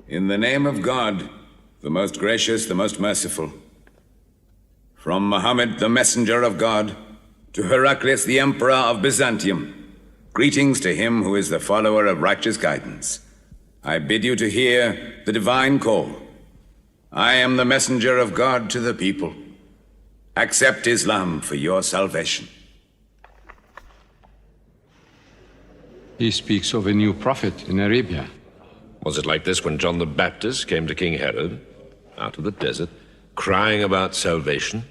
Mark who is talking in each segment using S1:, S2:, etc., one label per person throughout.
S1: In the name of God, the most gracious, the most merciful. From Mohammed, the messenger of God, to Heraclius, the emperor of Byzantium, greetings to him who is the follower of righteous guidance. I bid you to hear the divine call. I am the messenger of God to the people. Accept Islam for your salvation.
S2: He speaks of a new prophet in Arabia.
S3: Was it like this when John the Baptist came to King Herod, out of the desert, crying about salvation?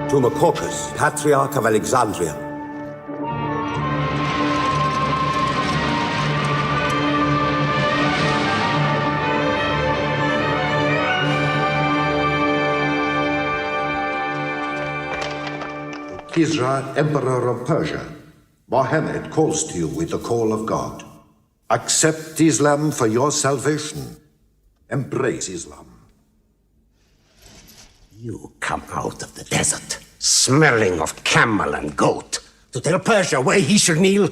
S4: To Macocus, Patriarch of Alexandria. To Kisra, Emperor of Persia, Mohammed calls to you with the call of God. Accept Islam for your salvation. Embrace Islam.
S5: You come out of the desert, smelling of camel and goat, to tell Persia where he should kneel?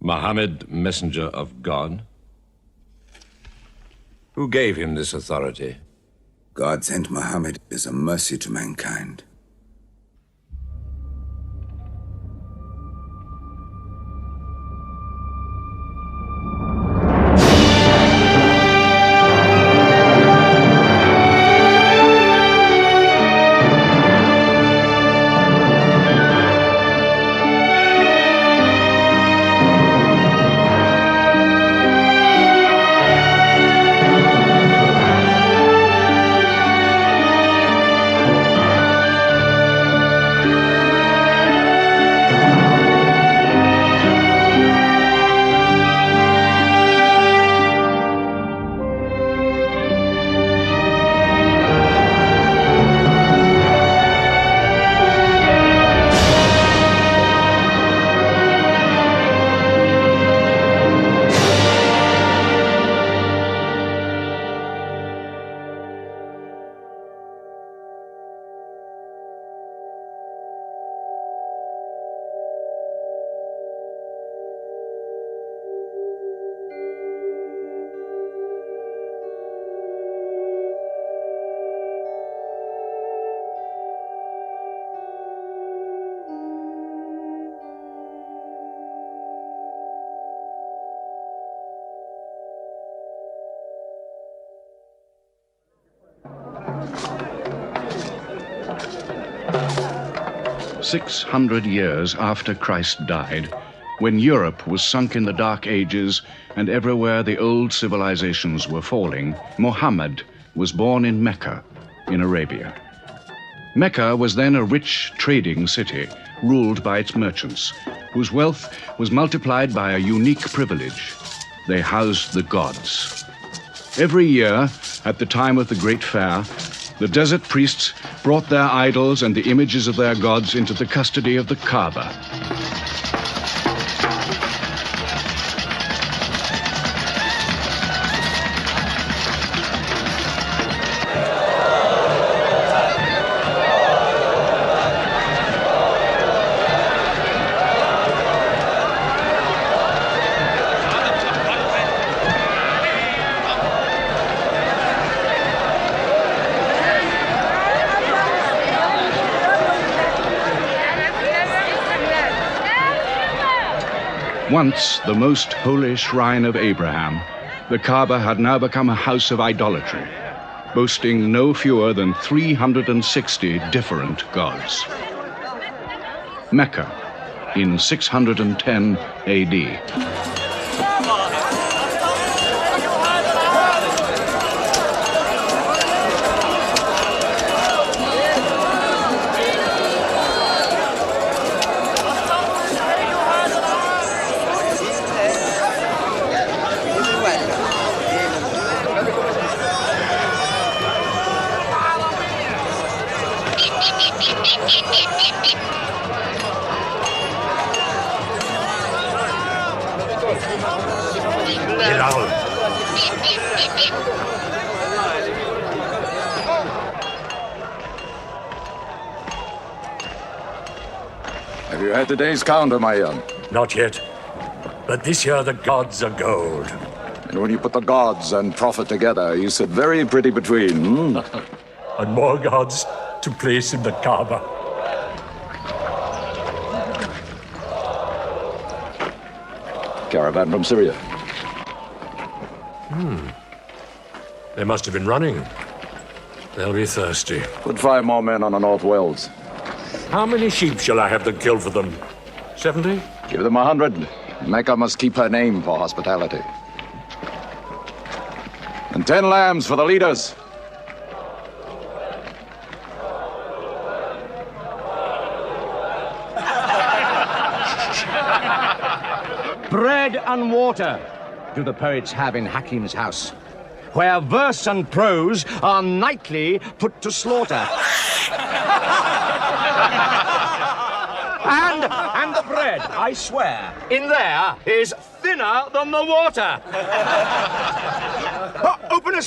S3: Mohammed, messenger of God? Who gave him this authority?
S1: God sent Mohammed as a mercy to mankind.
S6: "600 years after Christ died, when Europe was sunk in the Dark Ages and everywhere the old civilizations were falling, Mohammed was born in Mecca, in Arabia. Mecca was then a rich trading city ruled by its merchants, whose wealth was multiplied by a unique privilege. They housed the gods. Every year, at the time of the Great Fair, the desert priests brought their idols and the images of their gods into the custody of the Kaaba. Once the most holy shrine of Abraham, the Kaaba had now become a house of idolatry, boasting no fewer than 360 different gods. Mecca, in 610 AD.
S5: Bilal.
S7: Have you had today's counter, my young?
S8: Not yet. But this year the gods are gold.
S7: And when you put the gods and profit together, you sit very pretty between,
S8: And more gods to place in the Kaaba.
S7: Caravan from Syria.
S8: They must have been running. They'll be thirsty.
S7: Put 5 more men on the North Wells.
S8: How many sheep shall I have them kill for them? 70?
S7: Give them 100. Mecca must keep her name for hospitality. And 10 lambs for the leaders.
S9: Bread and water do the poets have in Hakim's house, where verse and prose are nightly put to slaughter. And the bread, I swear, in there is thinner than the water. Open a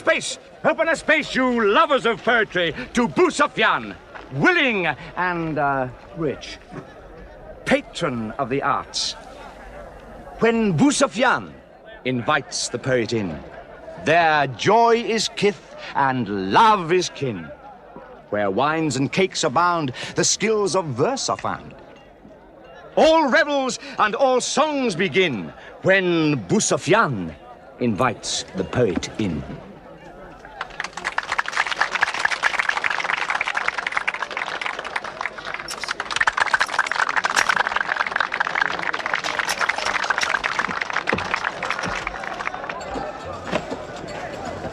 S9: space, you lovers of poetry, to Moustapha, willing and rich, patron of the arts. When Moustapha invites the poet in, there joy is kith and love is kin. Where wines and cakes abound, the skills of verse are found. All revels and all songs begin when Moustapha invites the poet in.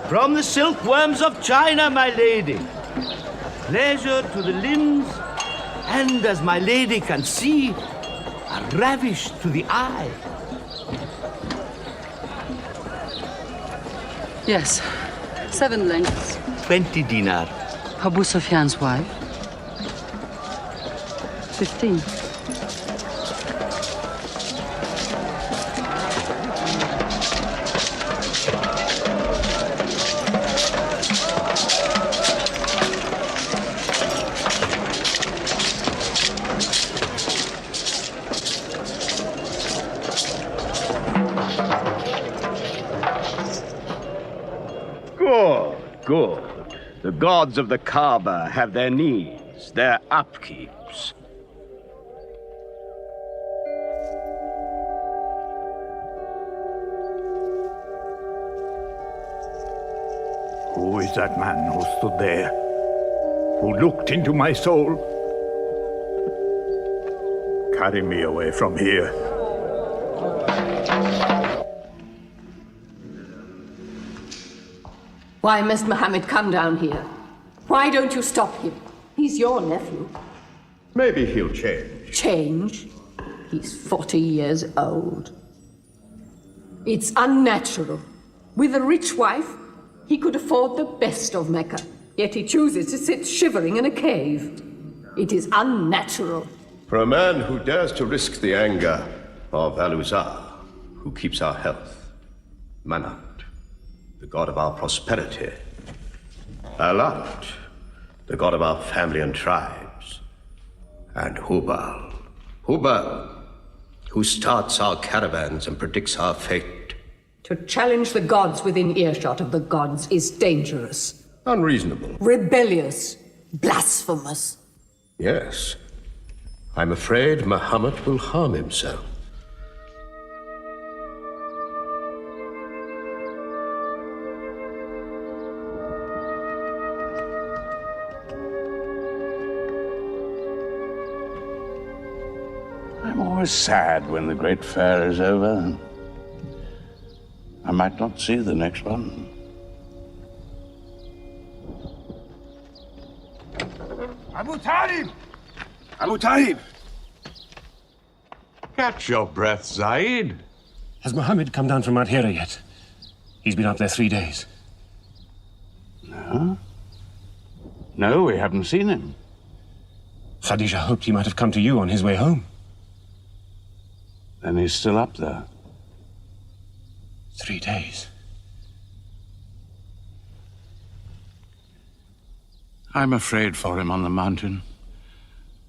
S10: From the silkworms of China, my lady. Pleasure to the limbs, and as my lady can see, a ravish to the eye.
S11: Yes, 7 lengths.
S10: 20 dinar.
S11: Abu Sufyan's wife. 15.
S9: Good. The gods of the Kaaba have their needs, their upkeeps.
S8: Who is that man who stood there? Who looked into my soul? Carry me away from here.
S12: Why must Mohammed come down here? Why don't you stop him? He's your nephew.
S5: Maybe he'll change.
S12: Change? He's 40 years old. It's unnatural. With a rich wife, he could afford the best of Mecca, yet he chooses to sit shivering in a cave. It is unnatural.
S5: For a man who dares to risk the anger of Al-Uzza, who keeps our health, Manat, the god of our prosperity, Alat, the god of our family and tribes, and Hubal, who starts our caravans and predicts our fate.
S12: To challenge the gods within earshot of the gods is dangerous.
S5: Unreasonable.
S12: Rebellious. Blasphemous.
S5: Yes. I'm afraid Muhammad will harm himself.
S6: I'm always sad when the great fair is over. I might not see the next one.
S8: Abu Talib! Abu Talib!
S2: Catch your breath, Zaid.
S8: Has Mohammed come down from Mount Hira yet? He's been out there 3 days.
S6: No? No, we haven't seen him.
S8: Khadija hoped he might have come to you on his way home.
S6: Then he's still up there.
S13: 3 days.
S2: I'm afraid for him on the mountain,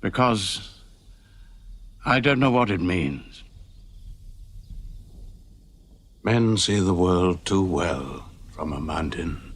S2: because I don't know what it means. Men see the world too well from a mountain.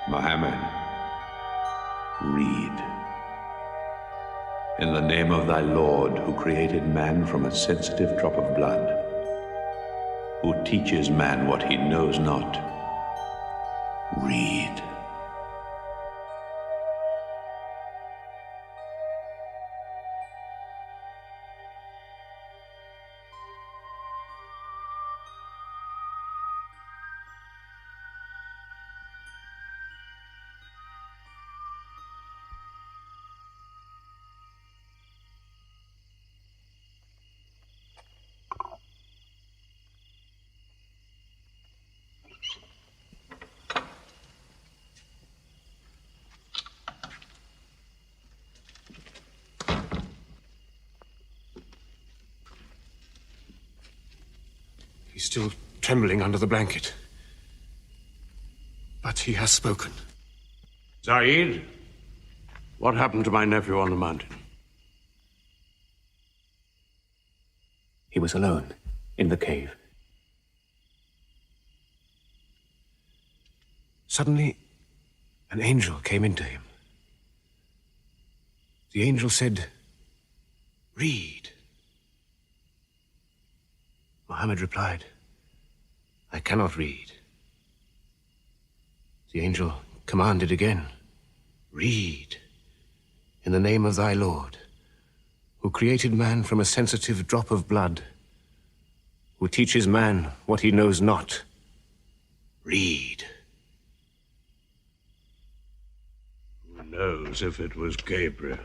S14: Mohammed, read. In the name of thy Lord, who created man from a sensitive drop of blood, who teaches man what he knows not, read.
S13: He's still trembling under the blanket. But he has spoken.
S2: Zaid, what happened to my nephew on the mountain?
S13: He was alone in the cave. Suddenly, an angel came into him. The angel said, "Read." Mohammed replied, "I cannot read." The angel commanded again, "Read, in the name of thy Lord, who created man from a sensitive drop of blood, who teaches man what he knows not. Read."
S2: Who knows if it was Gabriel?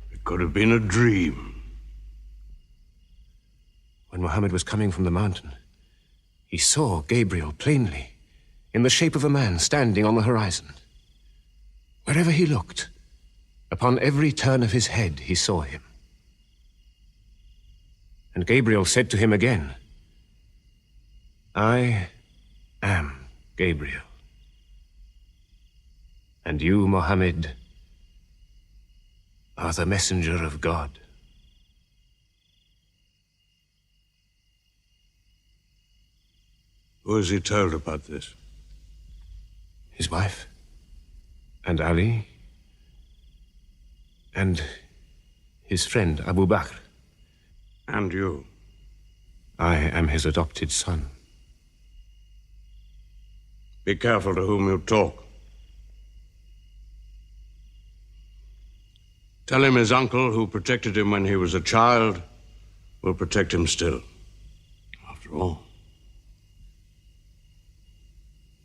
S2: It could have been a dream.
S13: When Mohammed was coming from the mountain, he saw Gabriel plainly, in the shape of a man standing on the horizon. Wherever he looked, upon every turn of his head, he saw him. And Gabriel said to him again, "I am Gabriel. And you, Mohammed, are the messenger of God."
S2: Who has he told about this?
S13: His wife, and Ali, and his friend Abu Bakr.
S2: And you?
S13: I am his adopted son.
S2: Be careful to whom you talk. Tell him his uncle, who protected him when he was a child, will protect him still. After all,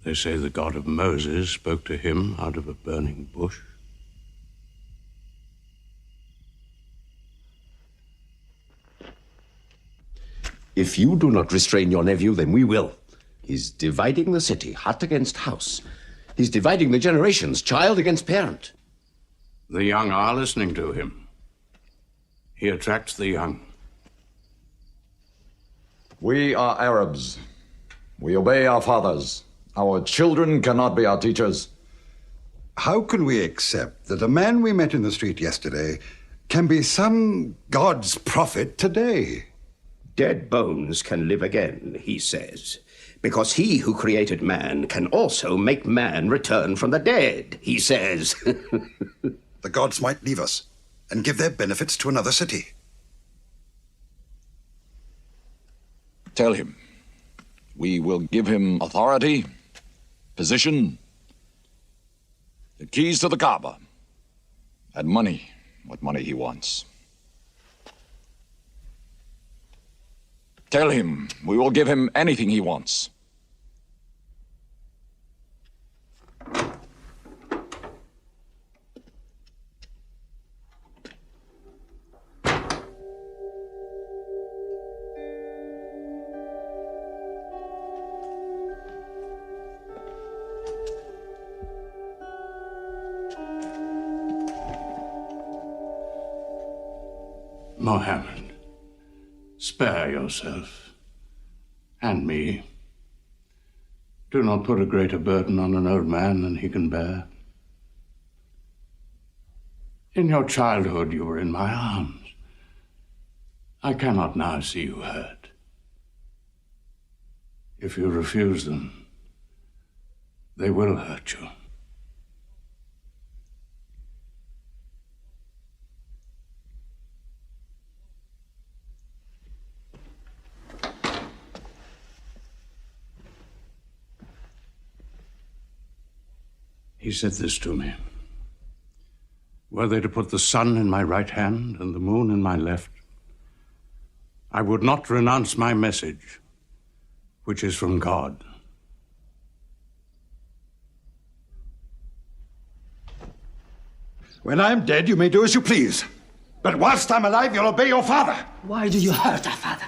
S2: they say the God of Moses spoke to him out of a burning bush.
S15: If you do not restrain your nephew, then we will. He's dividing the city, hut against house. He's dividing the generations, child against parent.
S2: The young are listening to him. He attracts the young.
S7: We are Arabs. We obey our fathers. Our children cannot be our teachers.
S16: How can we accept that a man we met in the street yesterday can be some God's prophet today?
S5: Dead bones can live again, he says, because he who created man can also make man return from the dead, he says.
S16: The gods might leave us and give their benefits to another city.
S7: Tell him. We will give him authority, position, the keys to the Kaaba, and money, what money he wants.
S17: Tell him we will give him anything he wants.
S2: Mohammed, spare yourself, and me. Do not put a greater burden on an old man than he can bear. In your childhood, you were in my arms. I cannot now see you hurt. If you refuse them, they will hurt you. He said this to me. Were they to put the sun in my right hand and the moon in my left, I would not renounce my message, which is from God.
S16: When I'm dead, you may do as you please. But whilst I'm alive, you'll obey your father.
S18: Why do you hurt our father?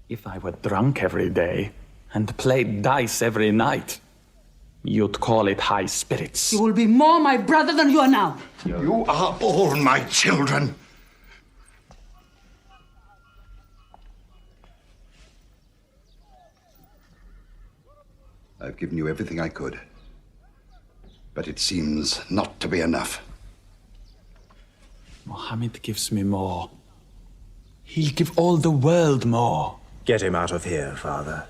S19: If I were drunk every day and played dice every night, you'd call it high spirits.
S18: You will be more my brother than you are now.
S16: You are all my children. I've given you everything I could. But it seems not to be enough.
S19: Mohammed gives me more. He'll give all the world more.
S20: Get him out of here, Father.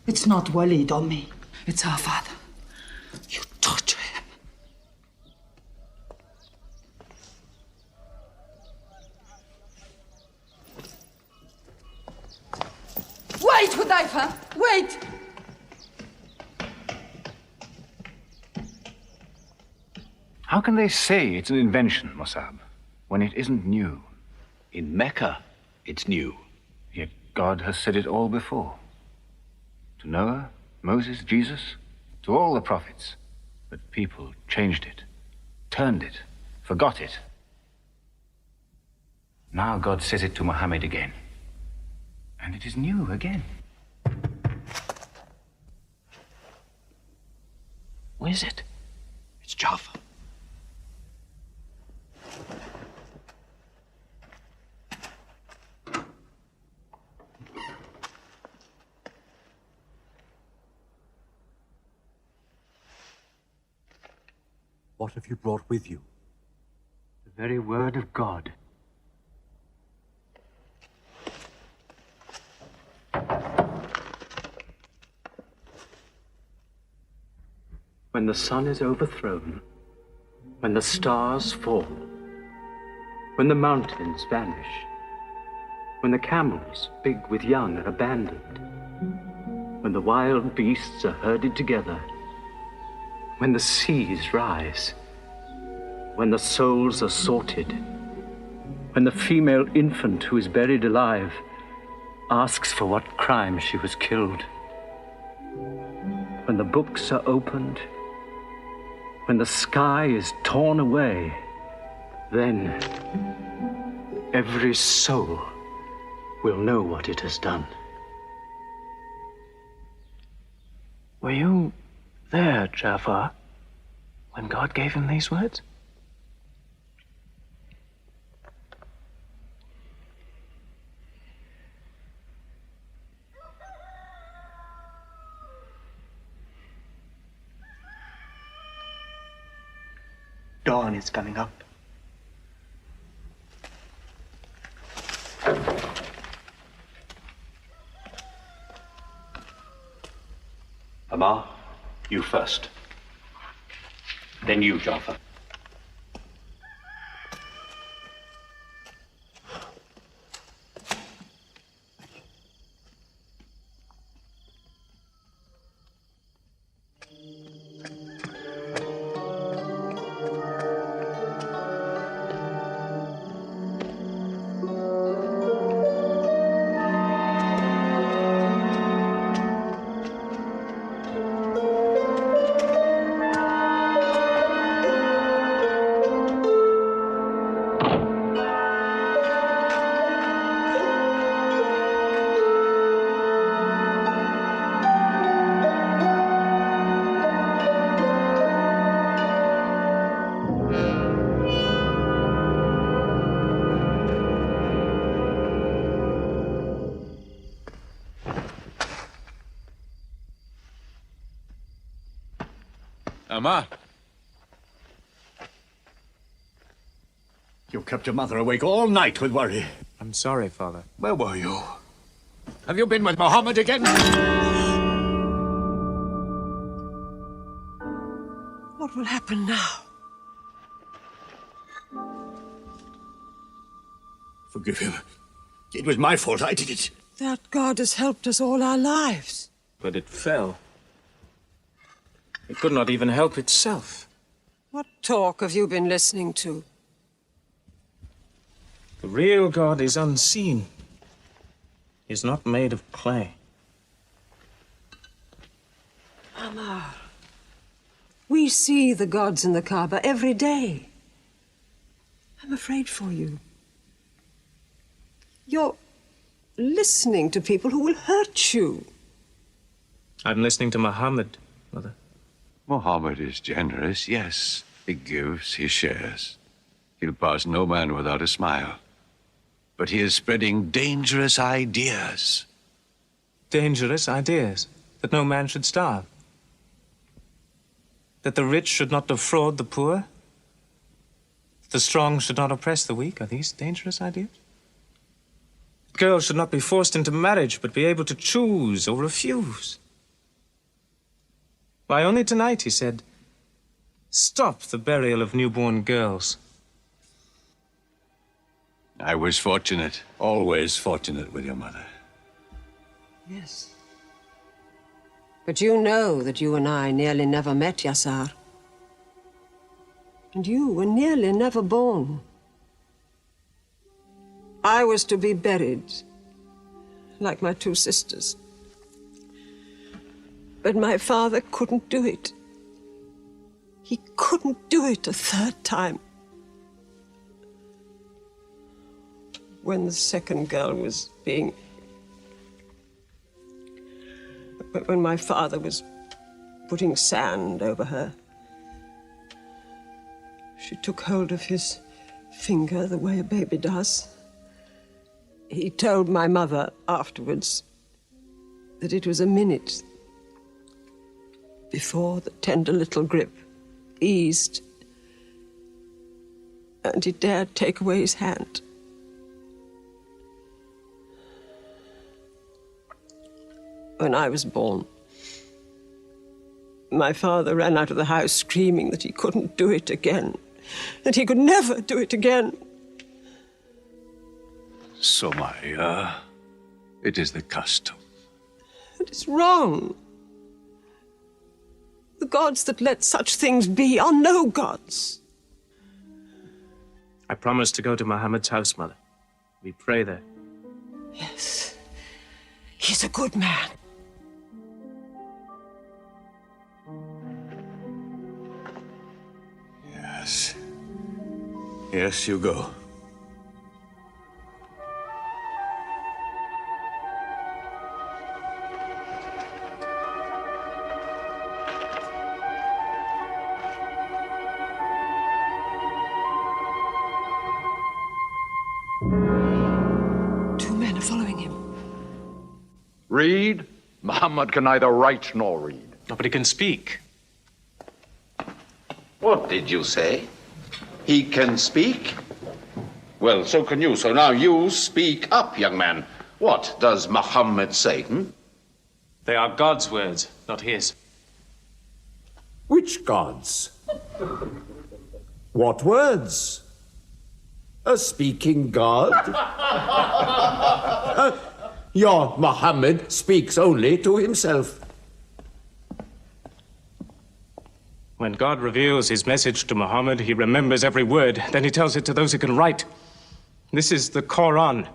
S18: It's not Walid or me. It's our father. You torture him. Wait, Hudayfa! Wait!
S6: How can they say it's an invention, Mossab, when it isn't new? In Mecca, it's new. Yet God has said it all before. To Noah, Moses, Jesus, to all the prophets. But people changed it, turned it, forgot it. Now God says it to Muhammad again. And it is new again. What is it?
S20: It's Jaffa.
S21: What have you brought with you?
S6: The very word of God. When the sun is overthrown, when the stars fall, when the mountains vanish, when the camels, big with young, are abandoned, when the wild beasts are herded together, when the seas rise, when the souls are sorted, when the female infant who is buried alive asks for what crime she was killed, when the books are opened, when the sky is torn away, then every soul will know what it has done. Were you there, Jafar, when God gave him these words?
S20: Dawn is coming up.
S14: Amar, you first. Then you, Jafar.
S3: Amma.
S8: You kept your mother awake all night with worry.
S13: I'm sorry, Father.
S8: Where were you?
S13: Have you been with Mohammed again?
S4: What will happen now?
S8: Forgive him. It was my fault. I did it.
S4: That God has helped us all our lives.
S13: But it fell. It could not even help itself.
S4: What talk have you been listening to?
S13: The real God is unseen. He is not made of clay.
S4: Ammar, we see the gods in the Kaaba every day. I'm afraid for you. You're listening to people who will hurt you.
S13: I'm listening to Mohammed, Mother.
S2: Mohammed is generous, yes. He gives, he shares. He'll pass no man without a smile. But he is spreading dangerous ideas.
S13: Dangerous ideas? That no man should starve? That the rich should not defraud the poor? That the strong should not oppress the weak? Are these dangerous ideas? That girls should not be forced into marriage, but be able to choose or refuse? Why, only tonight he said, "Stop the burial of newborn girls."
S2: I was fortunate, always fortunate with your mother.
S4: Yes. But you know that you and I nearly never met, Yassar. And you were nearly never born. I was to be buried, like my two sisters. But my father couldn't do it. He couldn't do it a third time. When the second girl was being... When my father was putting sand over her, she took hold of his finger the way a baby does. He told my mother afterwards that it was a minute before the tender little grip eased and he dared take away his hand. When I was born, my father ran out of the house screaming that he couldn't do it again, that he could never do it again.
S2: Sumaya, it is the custom.
S4: It is wrong. The gods that let such things be are no gods.
S13: I promised to go to Mohammed's house, Mother. We pray there.
S4: Yes. He's a good man.
S2: Yes. Yes, you go.
S4: Two men are following him.
S7: Read? Muhammad can neither write nor read.
S13: Nobody can speak.
S15: What did you say? He can speak? Well, so can you. So now you speak up, young man. What does Muhammad say?
S13: They are God's words, not his.
S21: Which gods? What words? A speaking God? Your Muhammad speaks only to himself.
S13: When God reveals his message to Muhammad, he remembers every word. Then he tells it to those who can write. This is the Quran.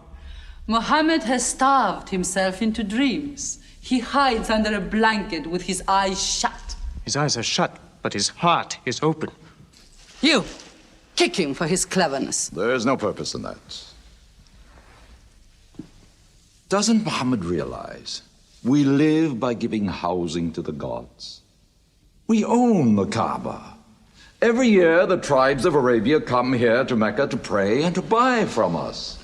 S11: Mohammed has starved himself into dreams. He hides under a blanket with his eyes shut.
S13: His eyes are shut, but his heart is open.
S11: You, kick him for his cleverness.
S7: There is no purpose in that. Doesn't Muhammad realize we live by giving housing to the gods? We own the Kaaba. Every year, the tribes of Arabia come here to Mecca to pray and to buy from us.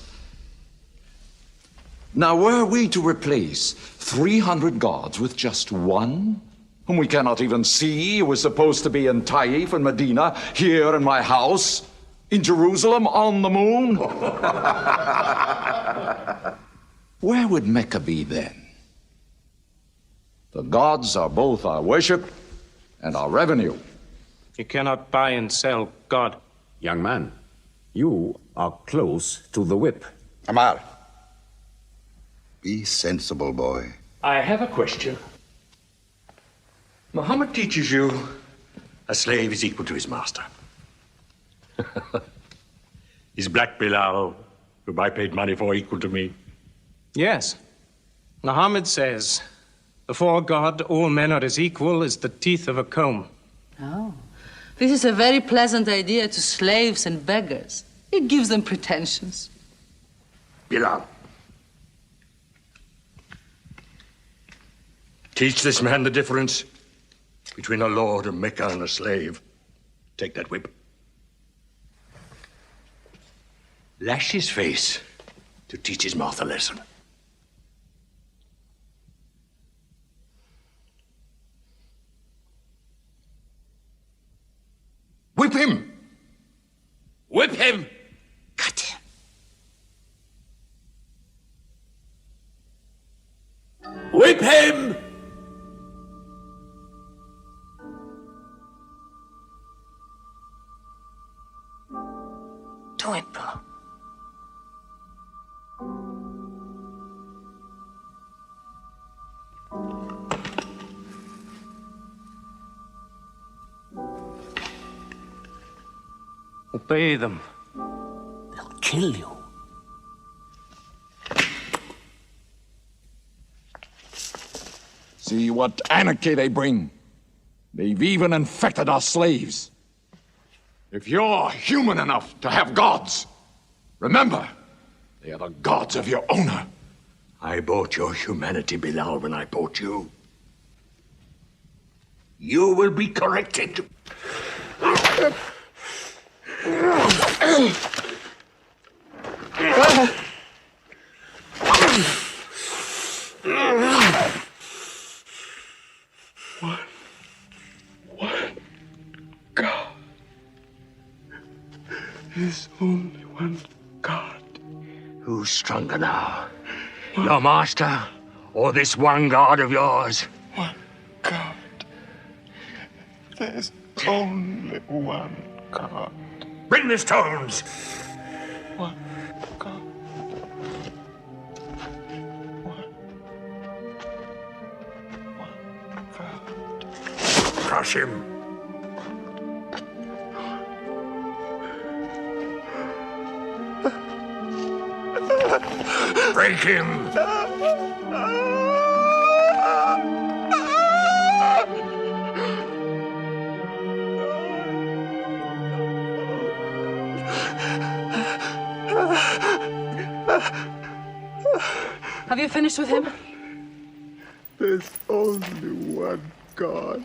S7: Now, were we to replace 300 gods with just one, whom we cannot even see, who is supposed to be in Taif and Medina, here in my house, in Jerusalem, on the moon? Where would Mecca be then? The gods are both our worship and our revenue.
S1: You cannot buy and sell God.
S21: Young man, you are close to the whip.
S16: Amal, be sensible, boy.
S22: I have a question. Mohammed teaches you a slave is equal to his master. Is Black Bilal, whom I paid money for, equal to me?
S1: Yes. Muhammad says, before God, all men are as equal as the teeth of a comb.
S11: Oh, this is a very pleasant idea to slaves and beggars. It gives them pretensions.
S22: Bilal, teach this man the difference between a lord of Mecca and a slave. Take that whip. Lash his face to teach his mouth a lesson. Whip him!
S3: Whip him!
S22: Cut him!
S3: Whip him!
S22: Do it, bro.
S1: Obey them.
S22: They'll kill you.
S7: See what anarchy they bring. They've even infected our slaves. If you're human enough to have gods, remember, they are the gods of your owner.
S22: I bought your humanity, Bilal, when I bought you. You will be corrected.
S23: There's only one God.
S22: Who's stronger now? Your master or this one God of yours?
S23: One God. There's only one God.
S22: Bring the stones!
S23: One God. One God.
S22: Crush him. Break him!
S11: Have you finished with him?
S23: There's only one God.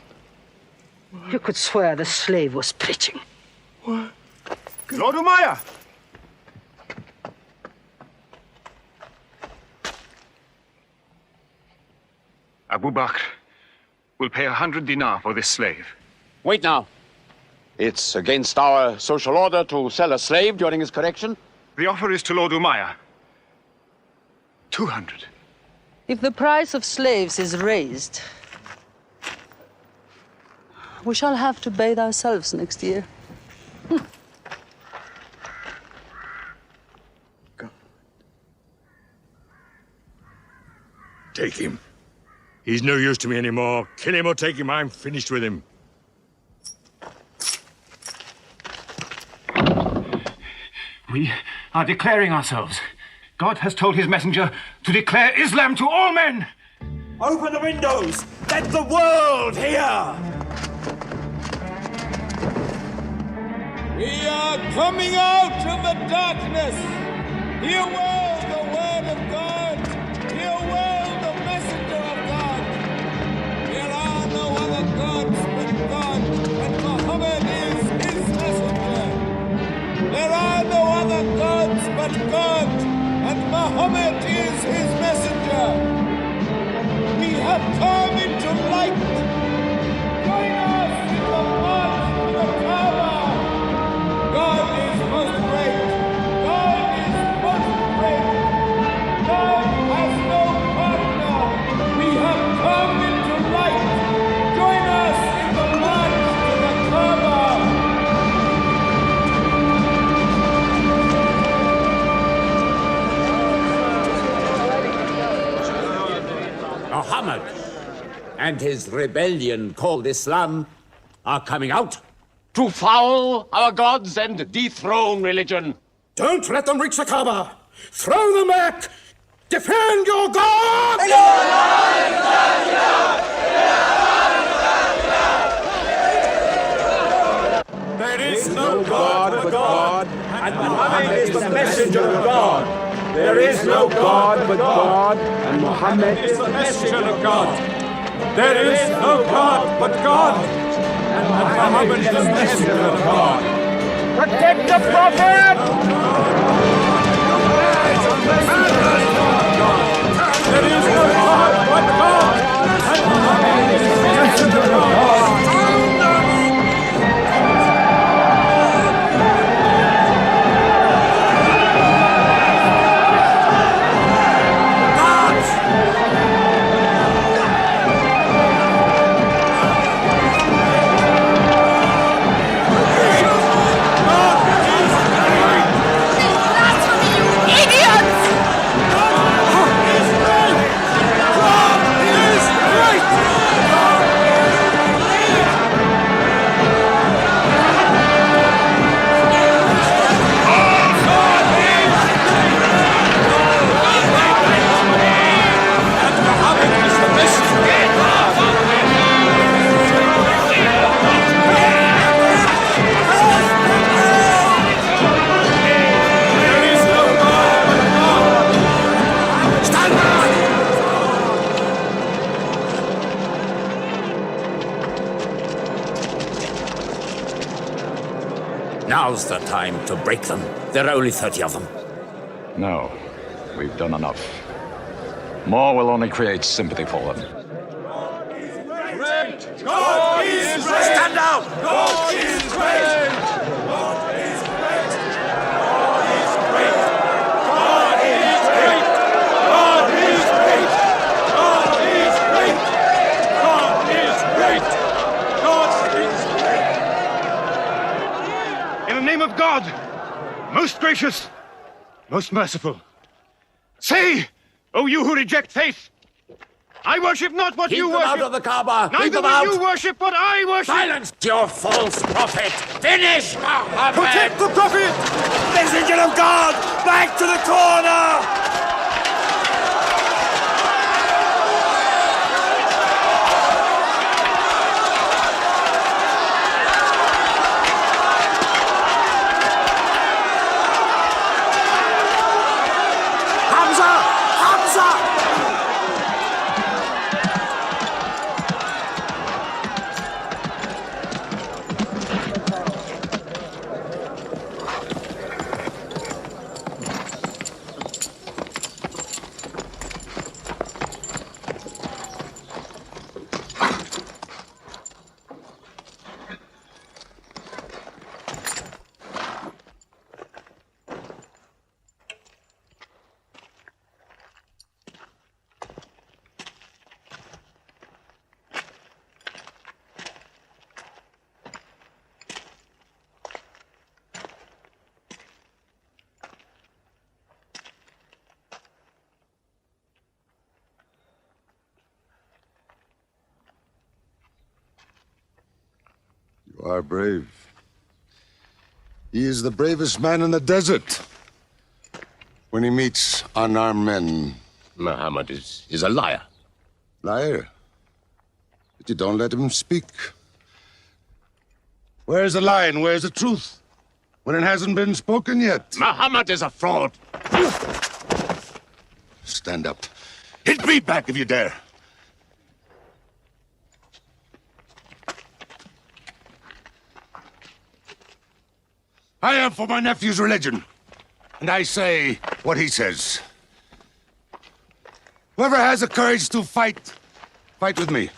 S18: You could swear the slave was preaching.
S23: What?
S9: Lord Umayyah!
S24: Abu Bakr will pay 100 dinar for this slave.
S15: Wait now. It's against our social order to sell a slave during his correction.
S24: The offer is to Lord Umayyah. 200.
S11: If the price of slaves is raised, we shall have to bathe ourselves next year.
S22: Take him. He's no use to me anymore. Kill him or take him. I'm finished with him.
S9: We are declaring ourselves. God has told his messenger to declare Islam to all men.
S10: Open the windows! Let the world hear!
S25: We are coming out of the darkness! Hear well the word of God! Hear well the messenger of God! There are no other gods but God, and Mohammed is his messenger! There are no other gods but God, and Mohammed is his messenger! We have come into light,
S21: Mohammed and his rebellion called Islam are coming out to foul our gods and dethrone religion.
S5: Don't let them reach the Kaaba. Throw them back. Defend your God!
S25: There is no God but God, and Muhammad is the messenger of God. There is no God but God, and Muhammad is the messenger of God. There is no God but God, and Muhammad is the messenger of God. Protect the Prophet! There is no God but God, and Muhammad is the messenger of God.
S21: Now's the time to break them. There are only 30 of them.
S7: No, we've done enough. More will only create sympathy for them.
S25: God is great!
S21: Stand down!
S25: God is great! God is great! God is great! God is great! God is great! God is great! God is great! God is great!
S24: In the name of God, most gracious, most merciful, say, O you who reject faith, I worship not what you worship.
S21: Keep them out of the Kaaba.
S24: Neither will you worship what I worship.
S21: Silence your false prophet. Finish, Muhammad.
S25: Protect the Prophet!
S21: Messenger of God, back to the corner!
S6: You are brave. He is the bravest man in the desert. When he meets unarmed men,
S21: Muhammad is a liar.
S6: Liar? But you don't let him speak. Where's the lie and where's the truth? When it hasn't been spoken yet.
S21: Muhammad is a fraud.
S6: Stand up. Hit me back if you dare. I am for my nephew's religion, and I say what he says. Whoever has the courage to fight, fight with me.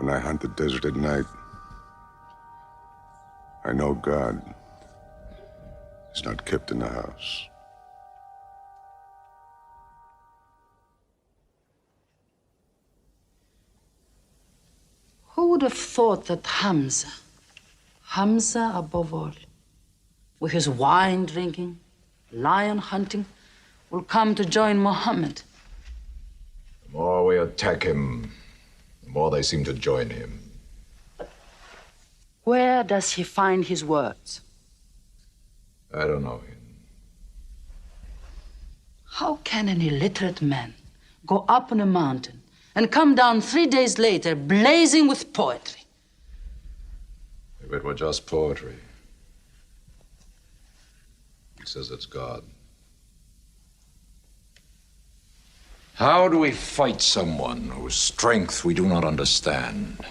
S6: When I hunt the desert at night, I know God is not kept in the house.
S11: Who would have thought that Hamza above all, with his wine drinking, lion hunting, will come to join Mohammed?
S7: The more we attack him, the more they seem to join him.
S11: Where does he find his words?
S7: I don't know him.
S11: How can an illiterate man go up on a mountain and come down 3 days later blazing with poetry?
S7: If it were just poetry. He says it's God. How do we fight someone whose strength we do not understand?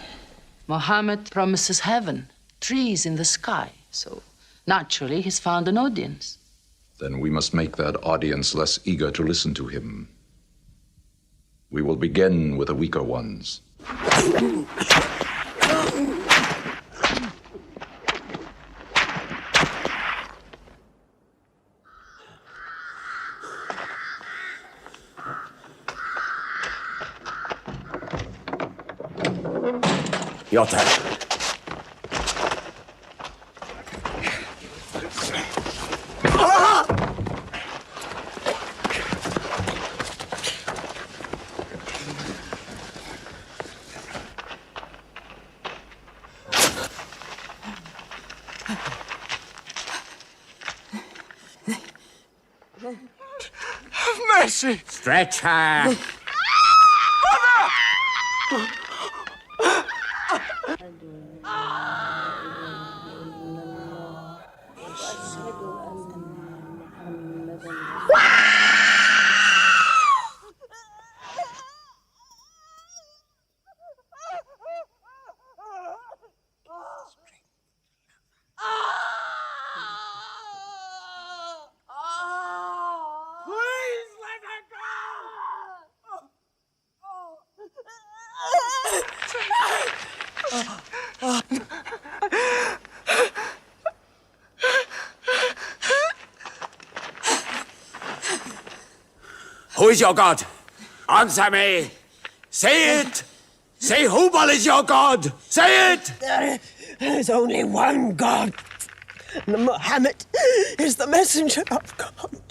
S11: Mohammed promises heaven, trees in the sky, so naturally he's found an audience.
S7: Then we must make that audience less eager to listen to him. We will begin with the weaker ones.
S21: Your turn.
S23: Have mercy!
S21: Stretch her! Who is your God? Answer me! Say it! Say Hubal is your God! Say it!
S4: There is only one God. And Mohammed is the messenger of God.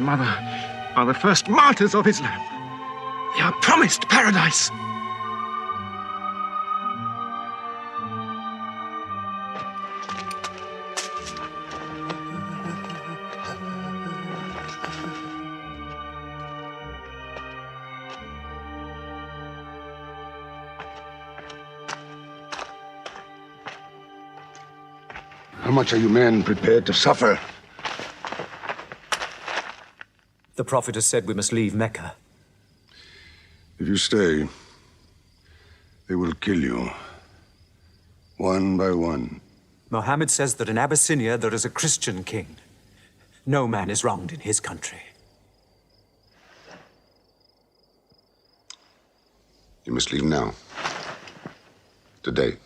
S12: mother are the first martyrs of Islam. They are promised paradise.
S6: How much are you men prepared to suffer?
S14: The Prophet has said we must leave Mecca.
S6: If you stay, they will kill you. One by one.
S14: Mohammed says that in Abyssinia there is a Christian king. No man is wronged in his country.
S6: You must leave now. Today.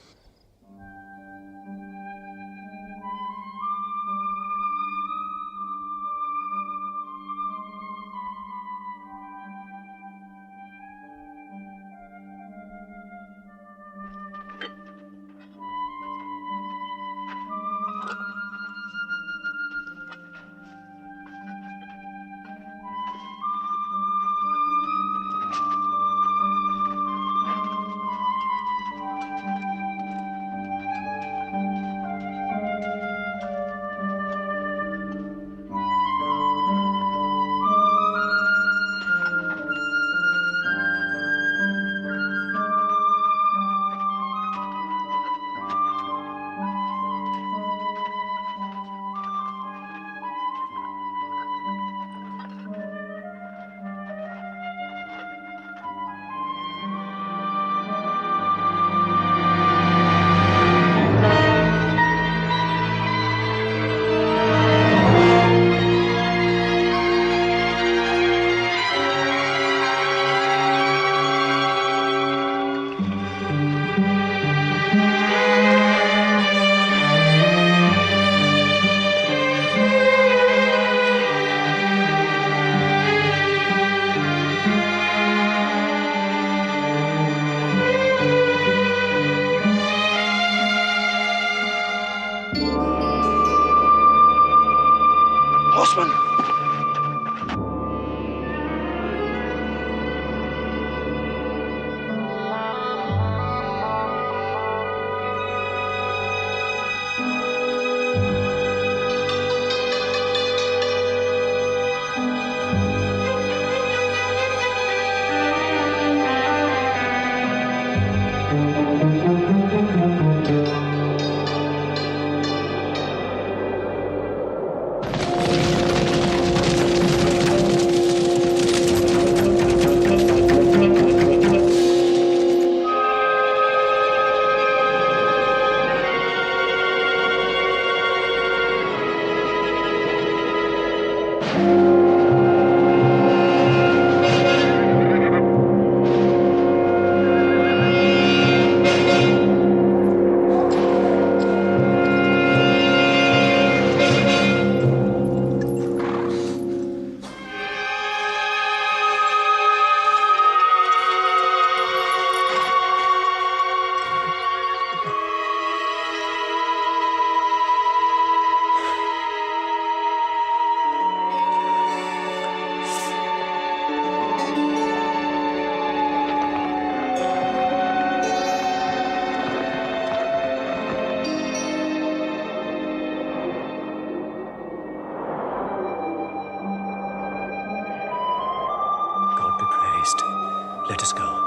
S14: Let us go.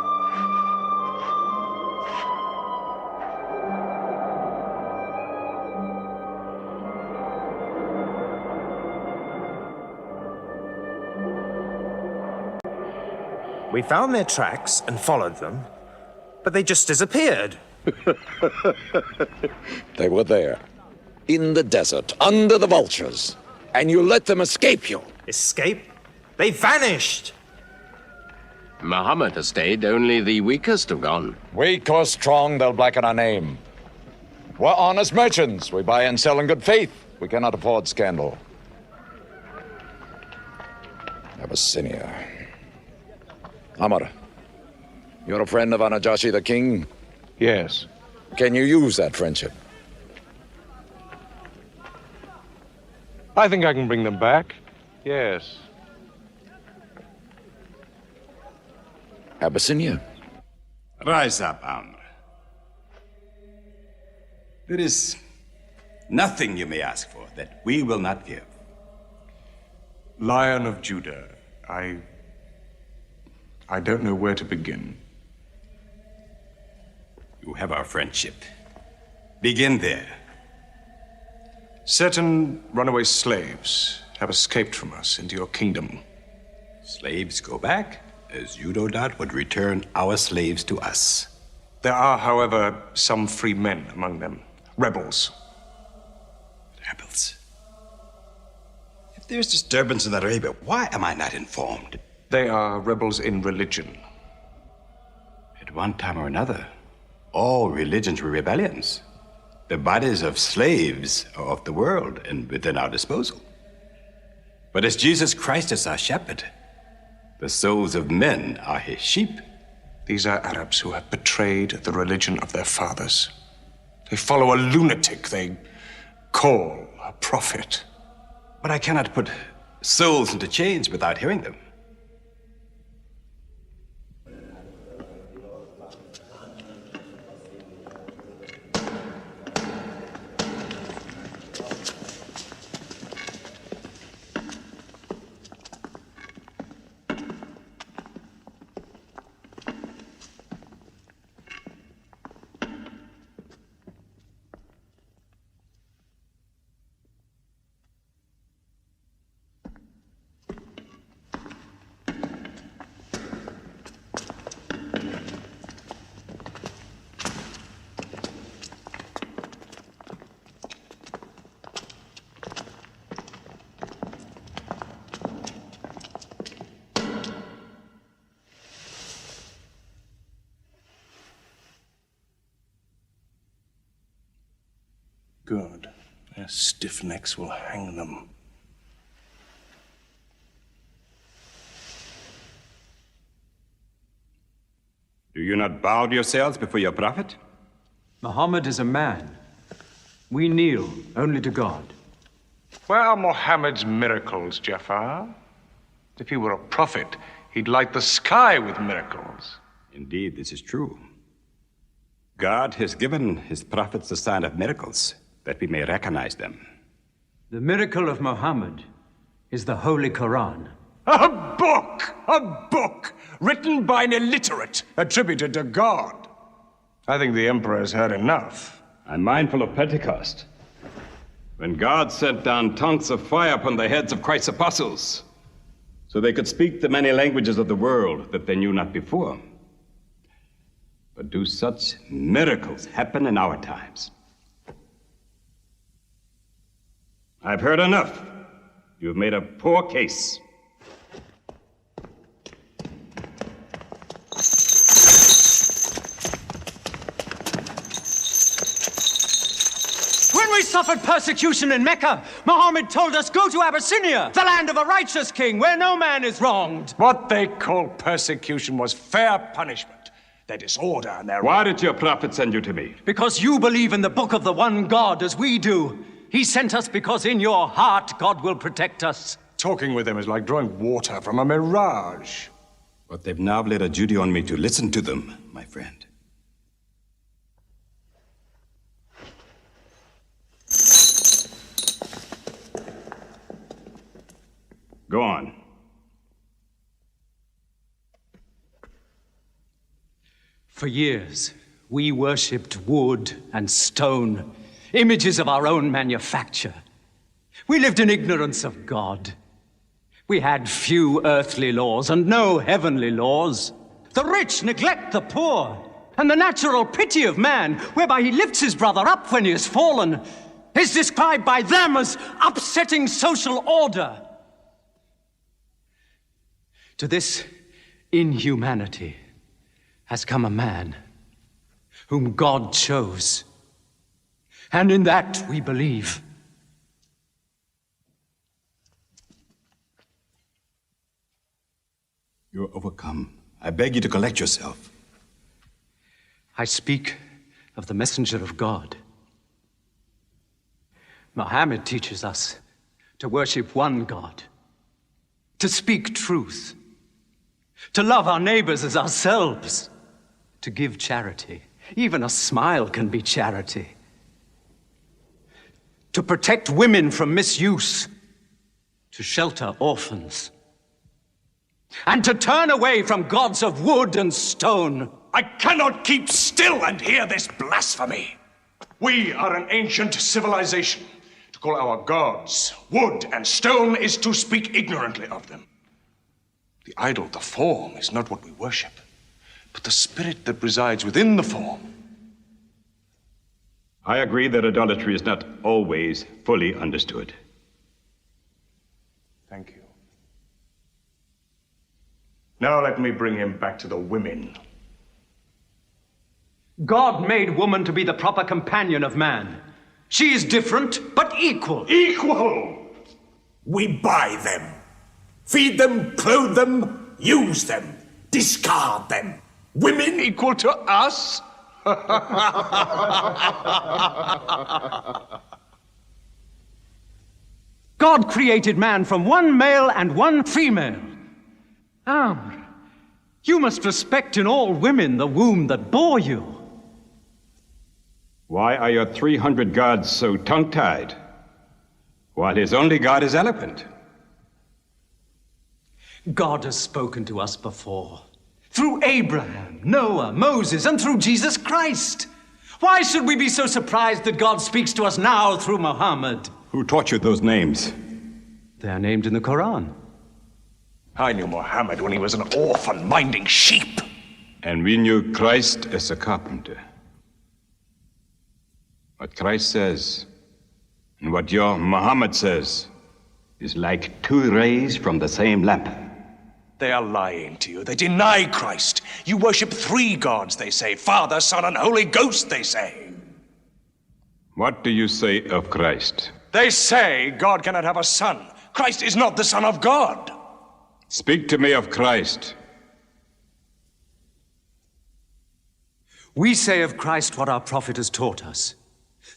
S17: We found their tracks and followed them, but they just disappeared.
S7: They were there, in the desert, under the vultures, and you let them escape you.
S17: Escape? They vanished!
S15: Mohammed has stayed, only the weakest have gone.
S7: Weak or strong, they'll blacken our name. We're honest merchants. We buy and sell in good faith. We cannot afford scandal. Abyssinia. Amr, you're a friend of Anajashi the king?
S2: Yes.
S7: Can you use that friendship?
S2: I think I can bring them back. Yes.
S7: Abyssinia.
S8: Rise up, Amr. There is nothing you may ask for that we will not give.
S13: Lion of Judah, I don't know where to begin.
S8: You have our friendship. Begin there.
S13: Certain runaway slaves have escaped from us into your kingdom.
S8: Slaves go back, as you no doubt would return our slaves to us.
S13: There are, however, some free men among them. Rebels.
S8: Rebels? If there's disturbance in Arabia, why am I not informed?
S13: They are rebels in religion.
S8: At one time or another, all religions were rebellions. The bodies of slaves are of the world and within our disposal. But as Jesus Christ is our shepherd, the souls of men are his sheep.
S13: These are Arabs who have betrayed the religion of their fathers. They follow a lunatic they call a prophet.
S8: But I cannot put souls into chains without hearing them.
S13: Good. Their stiff necks will hang them.
S8: Do you not bow yourselves before your prophet?
S14: Muhammad is a man. We kneel only to God.
S13: Where are Mohammed's miracles, Jafar? If he were a prophet, he'd light the sky with miracles.
S8: Indeed, this is true. God has given his prophets the sign of miracles, that we may recognize them.
S14: The miracle of Muhammad is the Holy Quran.
S13: A book! A book! Written by an illiterate, attributed to God. I think the Emperor has heard enough.
S8: I'm mindful of Pentecost, when God sent down tongues of fire upon the heads of Christ's apostles, so they could speak the many languages of the world that they knew not before. But do such miracles happen in our times? I've heard enough. You've made a poor case.
S16: When we suffered persecution in Mecca, Muhammad told us, go to Abyssinia, the land of a righteous king, where no man is wronged.
S13: What they called persecution was fair punishment. Their disorder and their...
S8: Why did your prophet send you to me?
S16: Because you believe in the book of the one God as we do. He sent us because in your heart God will protect us.
S13: Talking with them is like drawing water from a mirage.
S8: But they've now laid a duty on me to listen to them, my friend. Go on.
S16: For years, we worshipped wood and stone, images of our own manufacture. We lived in ignorance of God. We had few earthly laws and no heavenly laws. The rich neglect the poor, and the natural pity of man, whereby he lifts his brother up when he has fallen, is described by them as upsetting social order. To this inhumanity has come a man whom God chose. And in that we believe.
S8: You're overcome. I beg you to collect yourself.
S16: I speak of the messenger of God. Mohammed teaches us to worship one God, to speak truth, to love our neighbors as ourselves, to give charity. Even a smile can be charity. To protect women from misuse, to shelter orphans, and to turn away from gods of wood and stone.
S13: I cannot keep still and hear this blasphemy. We are an ancient civilization. To call our gods wood and stone is to speak ignorantly of them. The idol, the form, is not what we worship, but the spirit that resides within the form.
S8: I agree that idolatry is not always fully understood.
S13: Thank you. Now let me bring him back to the women.
S16: God made woman to be the proper companion of man. She is different, but equal.
S13: Equal!
S21: We buy them. Feed them, clothe them, use them, discard them. Women
S13: equal to us?
S16: God created man from one male and one female. Amr, you must respect in all women the womb that bore you.
S8: Why are your 300 gods so tongue-tied, while his only god is eloquent?
S16: God has spoken to us before, through Abraham, Noah, Moses, and through Jesus Christ. Why should we be so surprised that God speaks to us now through Mohammad?
S8: Who taught you those names?
S16: They are named in the Quran.
S13: I knew Mohammed when he was an orphan minding sheep.
S8: And we knew Christ as a carpenter. What Christ says and what your Muhammad says is like two rays from the same lamp.
S13: They are lying to you. They deny Christ. You worship 3 gods, they say. Father, Son, and Holy Ghost, they say.
S8: What do you say of Christ?
S13: They say God cannot have a son. Christ is not the Son of God.
S8: Speak to me of Christ.
S16: We say of Christ what our prophet has taught us,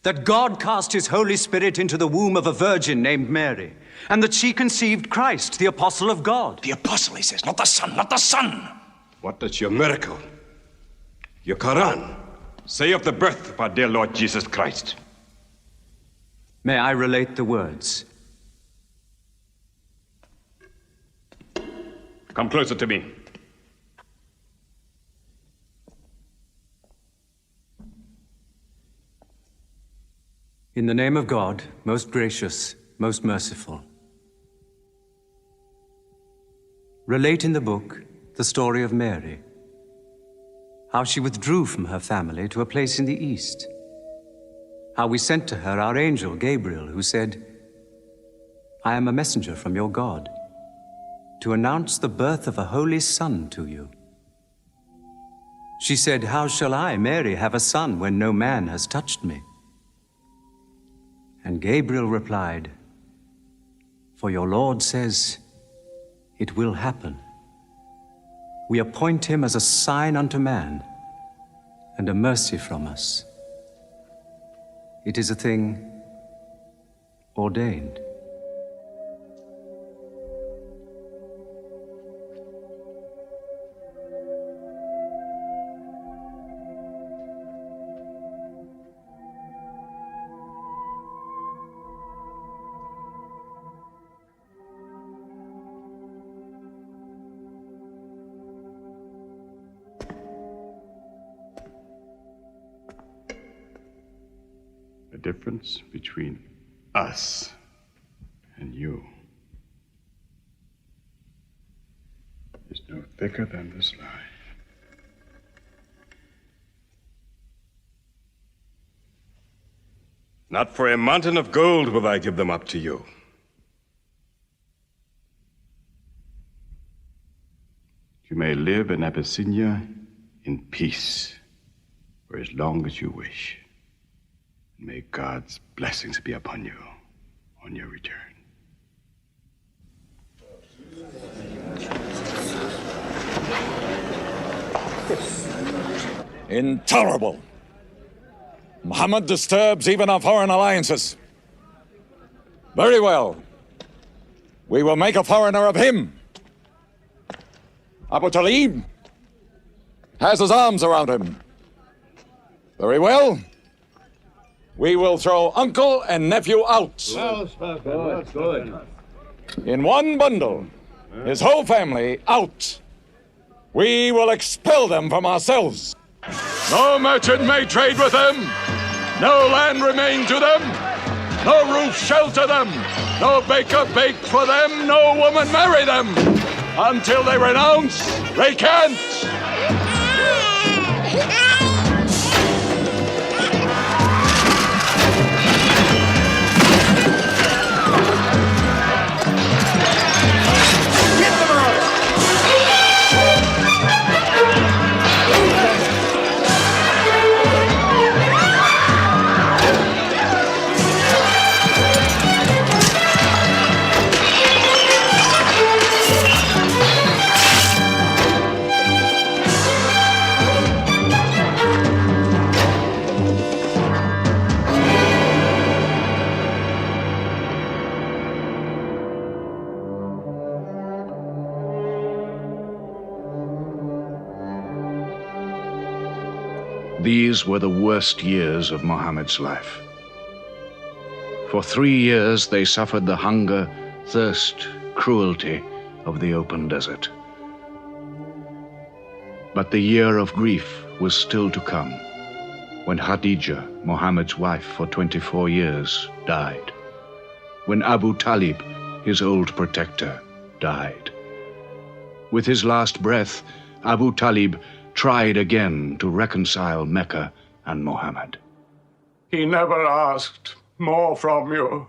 S16: that God cast his Holy Spirit into the womb of a virgin named Mary, and that she conceived Christ, the apostle of God.
S13: The apostle, he says, not the son, not the son.
S8: What does your miracle, your Quran, say of the birth of our dear Lord Jesus Christ?
S16: May I relate the words?
S8: Come closer to me.
S16: In the name of God, most gracious, most merciful. Relate in the book the story of Mary, how she withdrew from her family to a place in the east, how we sent to her our angel Gabriel, who said, I am a messenger from your God, to announce the birth of a holy son to you. She said, how shall I, Mary, have a son when no man has touched me? And Gabriel replied, for your Lord says, it will happen. We appoint him as a sign unto man and a mercy from us. It is a thing ordained.
S8: The difference between us and you is no thicker than this lie. Not for a mountain of gold will I give them up to you. You may live in Abyssinia in peace for as long as you wish. May God's blessings be upon you on your return.
S1: Intolerable. Muhammad disturbs even our foreign alliances. Very well. We will make a foreigner of him. Abu-Talib has his arms around him. Very well. We will throw uncle and nephew out.
S10: Good.
S1: In one bundle, his whole family out. We will expel them from ourselves. No merchant may trade with them. No land remain to them. No roof shelter them. No baker bake for them. No woman marry them. Until they renounce, they can't.
S2: These were the worst years of Mohammed's life. For 3 years they suffered the hunger, thirst, cruelty of the open desert. But the year of grief was still to come, when Khadija, Mohammed's wife for 24 years, died. When Abu Talib, his old protector, died. With his last breath, Abu Talib tried again to reconcile Mecca and Mohammed.
S13: He never asked more from you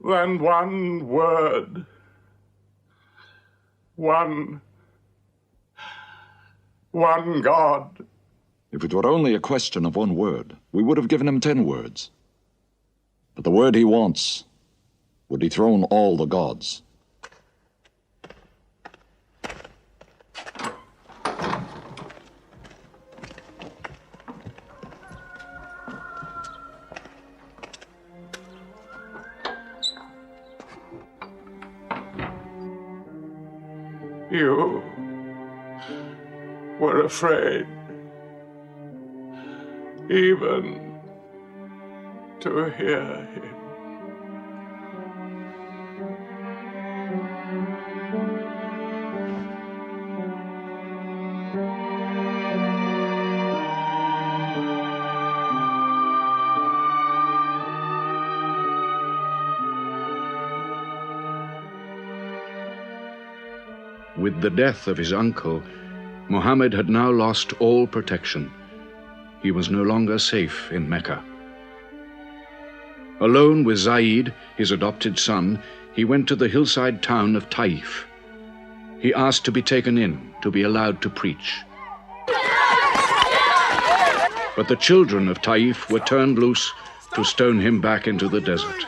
S13: than one word. One God.
S1: If it were only a question of one word, we would have given him 10 words. But the word he wants would dethrone all the gods.
S13: You were afraid even to hear him.
S2: With the death of his uncle, Mohammed had now lost all protection. He was no longer safe in Mecca. Alone with Zaid, his adopted son, he went to the hillside town of Taif. He asked to be taken in, to be allowed to preach. But the children of Taif were turned loose to stone him back into the desert.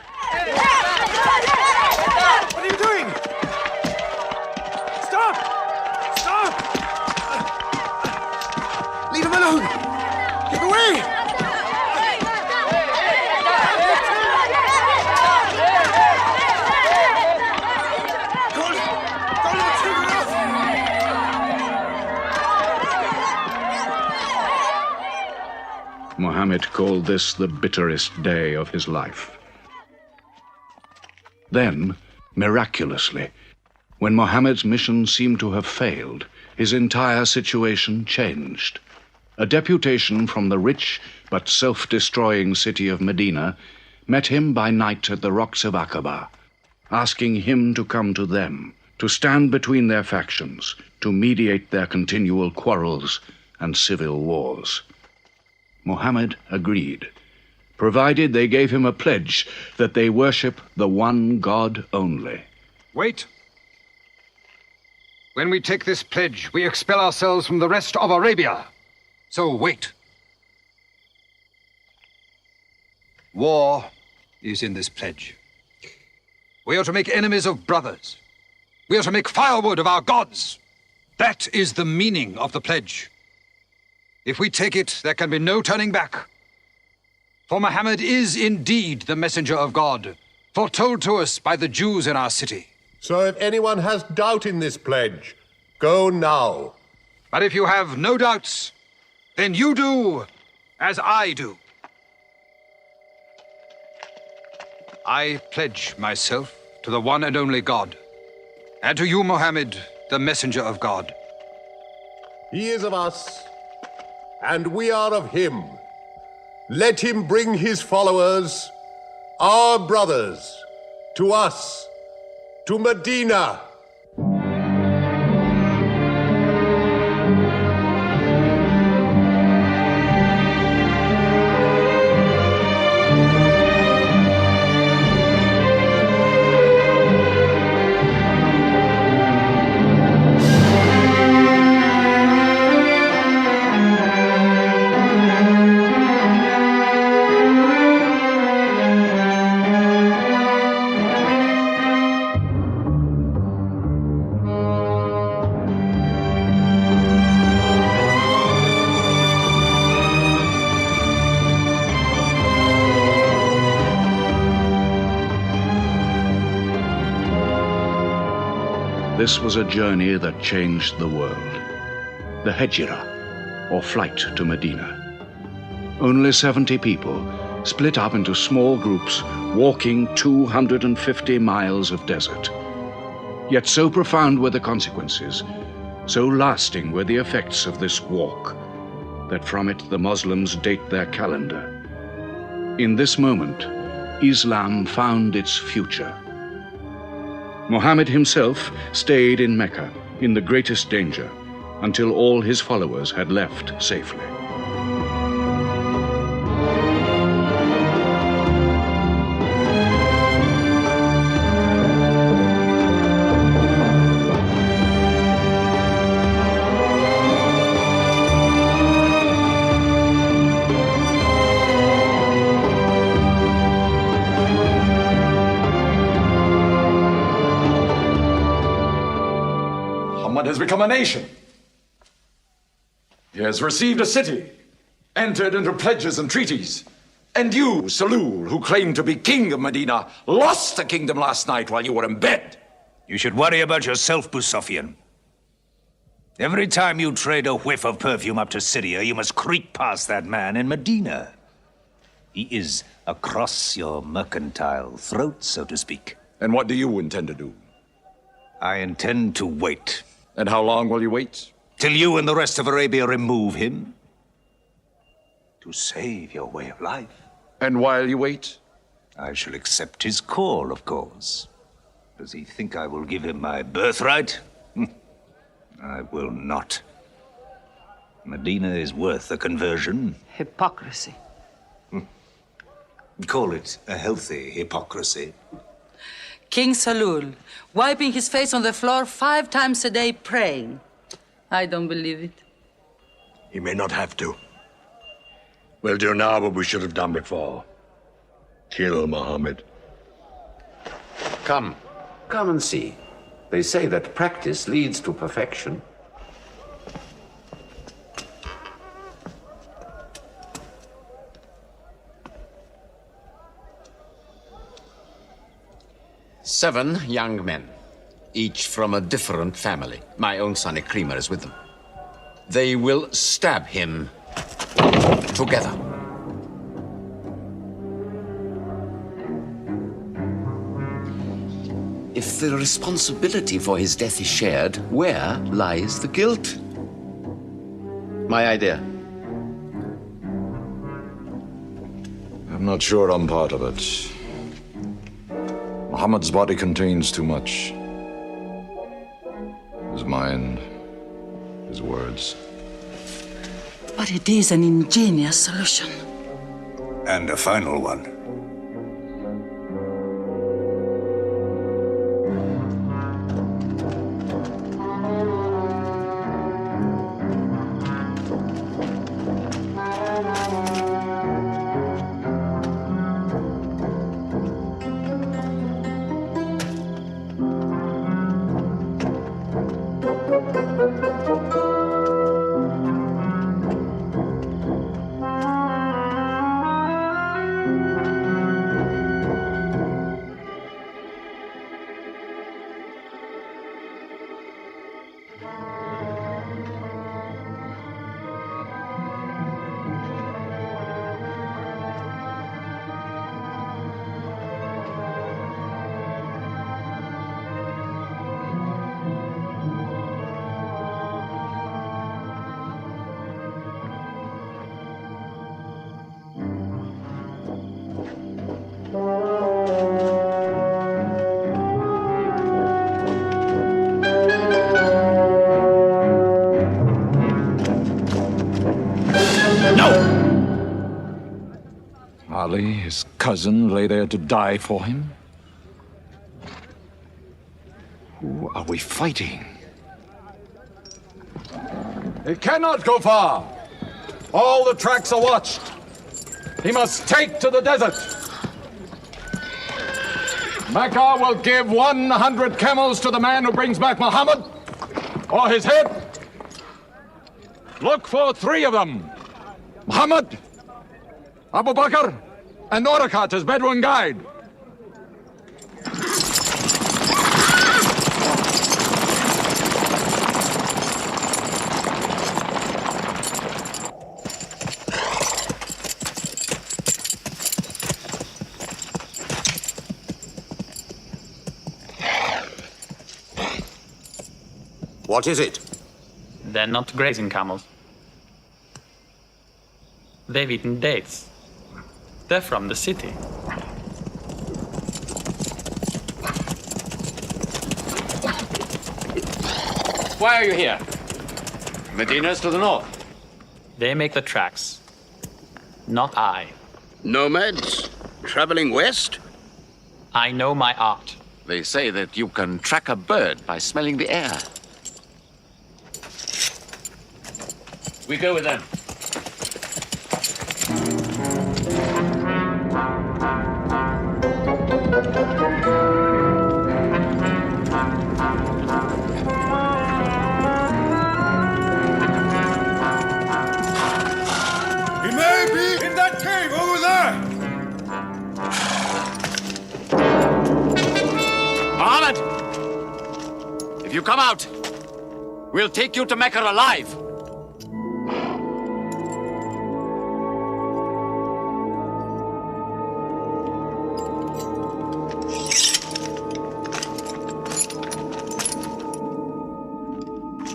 S2: Mohammed called this the bitterest day of his life. Then, miraculously, when Mohammed's mission seemed to have failed, his entire situation changed. A deputation from the rich but self-destroying city of Medina met him by night at the rocks of Aqaba, asking him to come to them, to stand between their factions, to mediate their continual quarrels and civil wars. Mohammed agreed, provided they gave him a pledge that they worship the one God only.
S3: Wait. When we take this pledge, we expel ourselves from the rest of Arabia. So wait. War is in this pledge. We are to make enemies of brothers. We are to make firewood of our gods. That is the meaning of the pledge. If we take it, there can be no turning back. For Mohammed is indeed the messenger of God, foretold to us by the Jews in our city.
S18: So if anyone has doubt in this pledge,
S9: Go now.
S3: But if you have no doubts, then you do as I do. I pledge myself to the one and only God, and to you, Mohammed, the messenger of God.
S9: He is of us, and we are of him. Let him bring his followers, our brothers, to us, to Medina.
S2: This was a journey that changed the world. The Hejira, or flight to Medina. Only 70 people, split up into small groups, walking 250 miles of desert. Yet so profound were the consequences, so lasting were the effects of this walk, that from it the Muslims date their calendar. In this moment, Islam found its future. Mohammed himself stayed in Mecca in the greatest danger until all his followers had left safely.
S1: Has become a nation. He has received a city, entered into pledges and treaties. And you, Salul, who claimed to be king of Medina, lost the kingdom last night while you were in bed.
S18: You should worry about yourself, Moustapha. Every time you trade a whiff of perfume up to Syria, you must creep past that man in Medina. He is across your mercantile throat, so to speak.
S1: And what do you intend to do?
S18: I intend to wait.
S1: And how long will you wait?
S18: Till you and the rest of Arabia remove him. To save your way of life.
S1: And while you wait?
S18: I shall accept his call, of course. Does he think I will give him my birthright? I will not. Medina is worth a conversion.
S11: Hypocrisy.
S18: Call it a healthy hypocrisy.
S11: King Salul, wiping his face on the floor 5 times a day, praying. I don't believe it.
S6: He may not have to. We'll do now what we should have done before. Kill Mohammed.
S15: Come and see. They say that practice leads to perfection. Seven young men, each from a different family. My own son Ikrimah is with them. They will stab him together. If the responsibility for his death is shared, where lies the guilt? My idea.
S1: I'm not sure I'm part of it. Muhammad's body contains too much. His mind, his words.
S11: But it is an ingenious solution.
S18: And a final one.
S1: Ali, his cousin, lay there to die for him? Who are we fighting? He cannot go far. All the tracks are watched. He must take to the desert. Mecca will give 100 camels to the man who brings back Muhammad, or his head. Look for 3 of them. Muhammad, Abu Bakr, and Orakat as Bedouin guide.
S2: What is it?
S5: They're not grazing camels. They've eaten dates. They're from the city.
S15: Why are you here? Medina's to the north.
S5: They make the tracks. Not I.
S15: Nomads? Traveling west?
S5: I know my art.
S15: They say that you can track a bird by smelling the air. We go with them.
S23: He may be in that cave over there!
S15: Mohammed! If you come out, we'll take you to Mecca alive.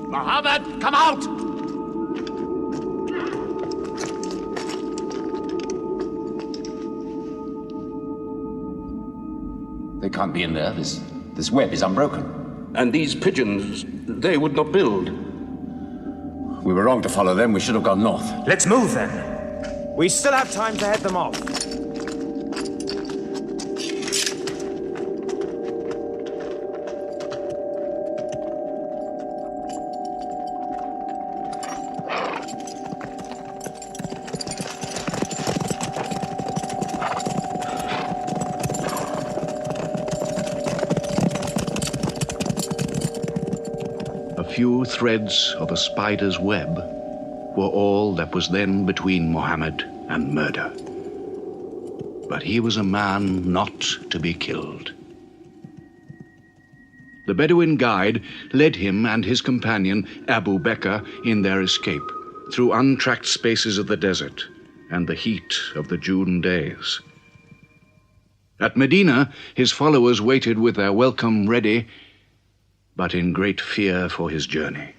S15: Mohammed, come out!
S19: They can't be in there. This web is unbroken.
S2: And these pigeons, they would not build.
S19: We were wrong to follow them. We should have gone north.
S17: Let's move then. We still have time to head them off.
S2: Few threads of a spider's web were all that was then between Mohammed and murder. But he was a man not to be killed. The Bedouin guide led him and his companion, Abu Bakr, in their escape through untracked spaces of the desert and the heat of the June days. At Medina, his followers waited with their welcome ready, but in great fear for his journey.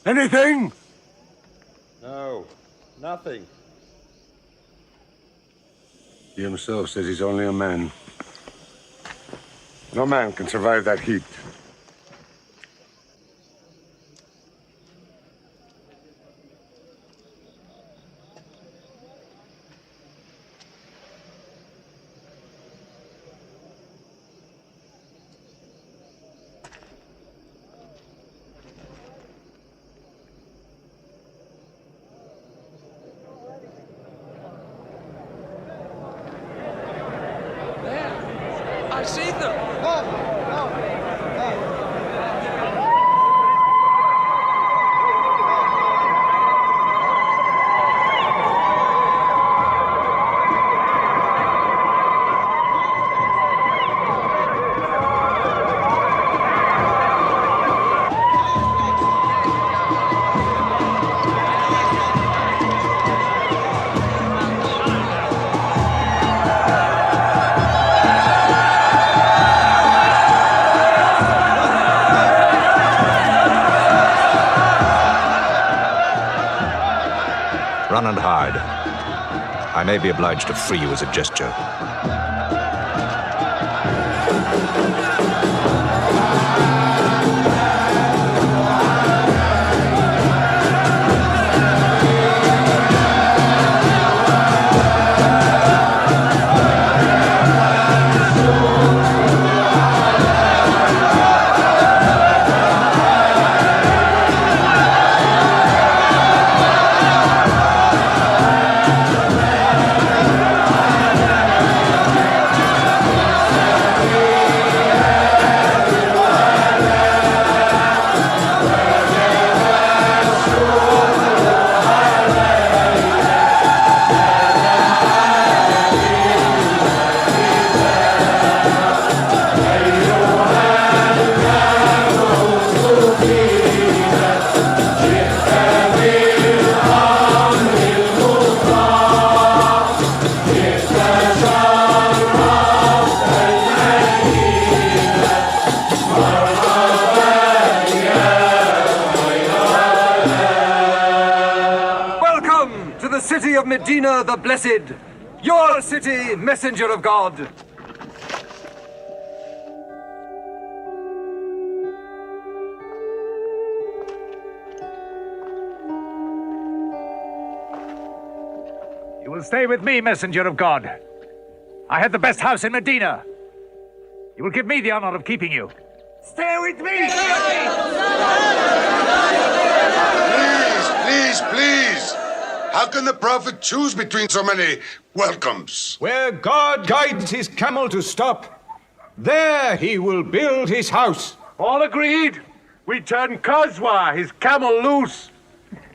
S9: Anything?
S20: No, nothing.
S6: He himself says he's only a man. No man can survive that heat.
S25: I see them!
S3: and hide. I may be obliged to free you as a gesture. Medina the Blessed, your city, messenger of God.
S18: You will stay with me, messenger of God. I had the best house in Medina. You will give me the honor of keeping you. Stay with me!
S6: Please! How can the Prophet choose between so many welcomes?
S2: Where God guides his camel to stop, there he will build his house.
S9: All agreed? We turn Qazwa, his camel, loose.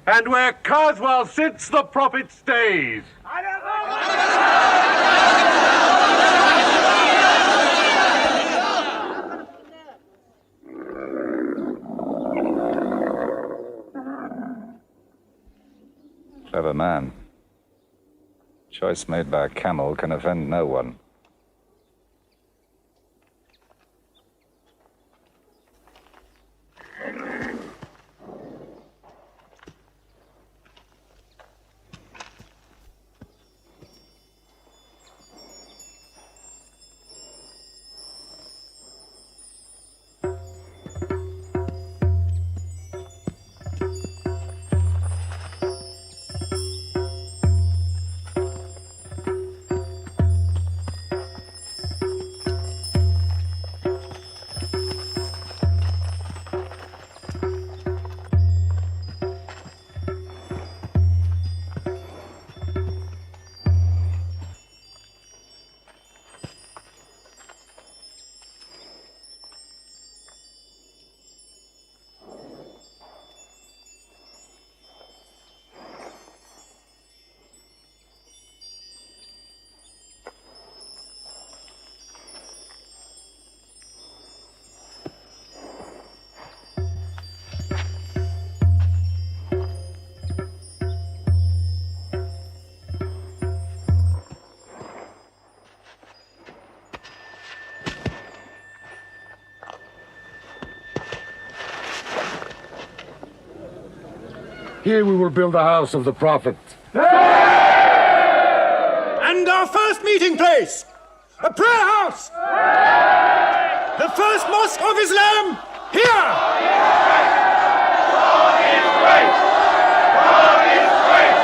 S9: And where Qazwa sits, the Prophet stays.
S3: Clever man. Choice made by a camel can offend no one.
S9: Here we will build the house of the Prophet.
S4: And our first meeting place, a prayer house. The first mosque of Islam, here. God is great. God is great.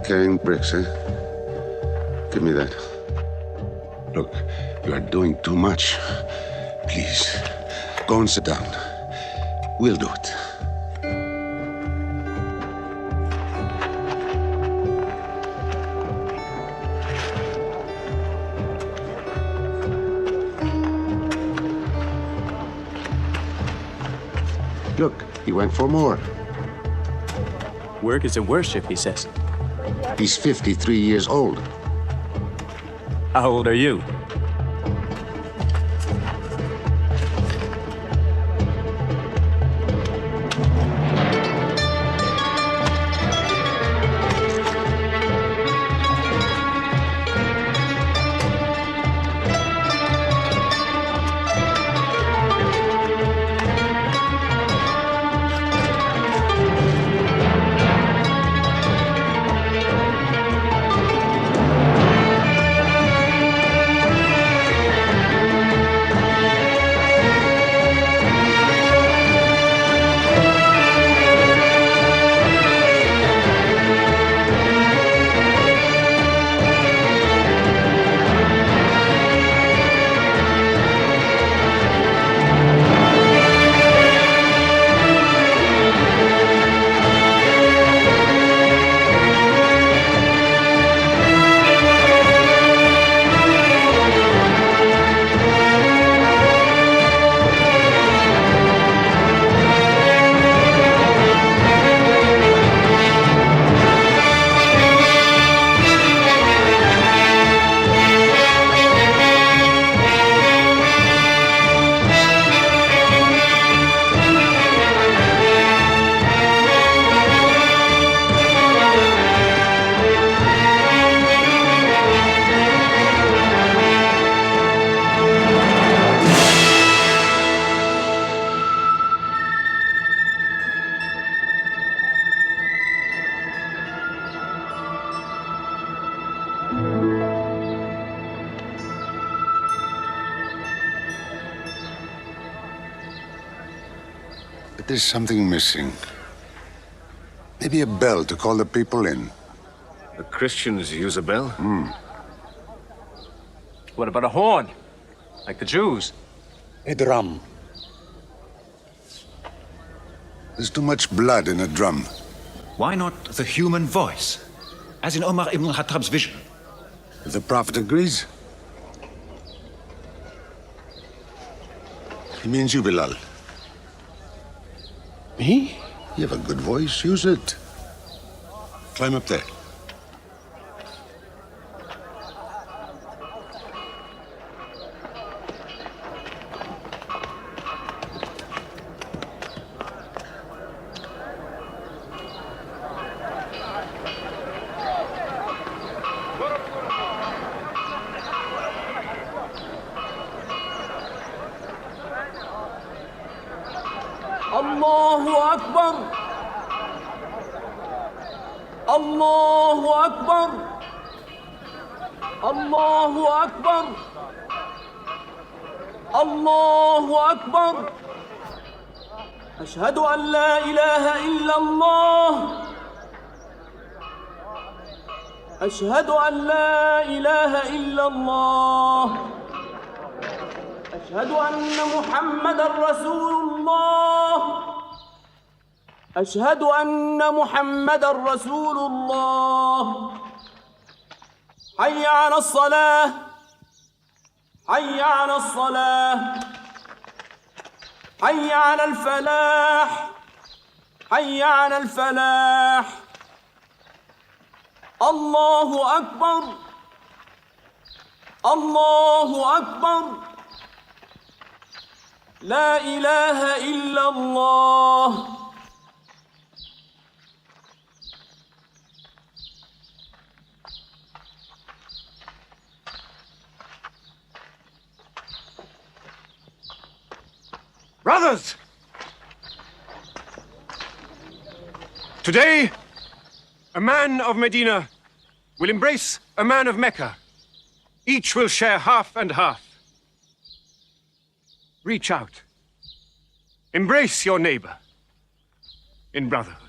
S6: Carrying bricks, eh? Give me that. Look, you are doing too much. Please, go and sit down. We'll do it. Look, he went for more.
S7: Work is a worship, he says.
S6: He's 53 years old.
S7: How old are you?
S6: But there's something missing. Maybe a bell to call the people in.
S20: The Christians use a bell?
S7: What about a horn? Like the Jews?
S6: A drum. There's too much blood in a drum.
S3: Why not the human voice, as in Omar ibn al-Khattab's vision?
S6: If the Prophet agrees. He means you, Bilal.
S7: Me?
S6: You have a good voice. Use it. Climb up there.
S25: الله أكبر الله أكبر الله أكبر الله أكبر أشهد أن لا إله إلا الله أشهد أن لا إله إلا الله أشهد أن محمدًا رسول الله أشهد أن محمدًا رسول الله حي على الصلاة حي على الصلاة حي على الفلاح حي على الفلاح الله أكبر الله أكبر لا إله إلا الله
S13: Brothers! Today, a man of Medina will embrace a man of Mecca. Each will share half and half. Reach out. Embrace your neighbor in brotherhood.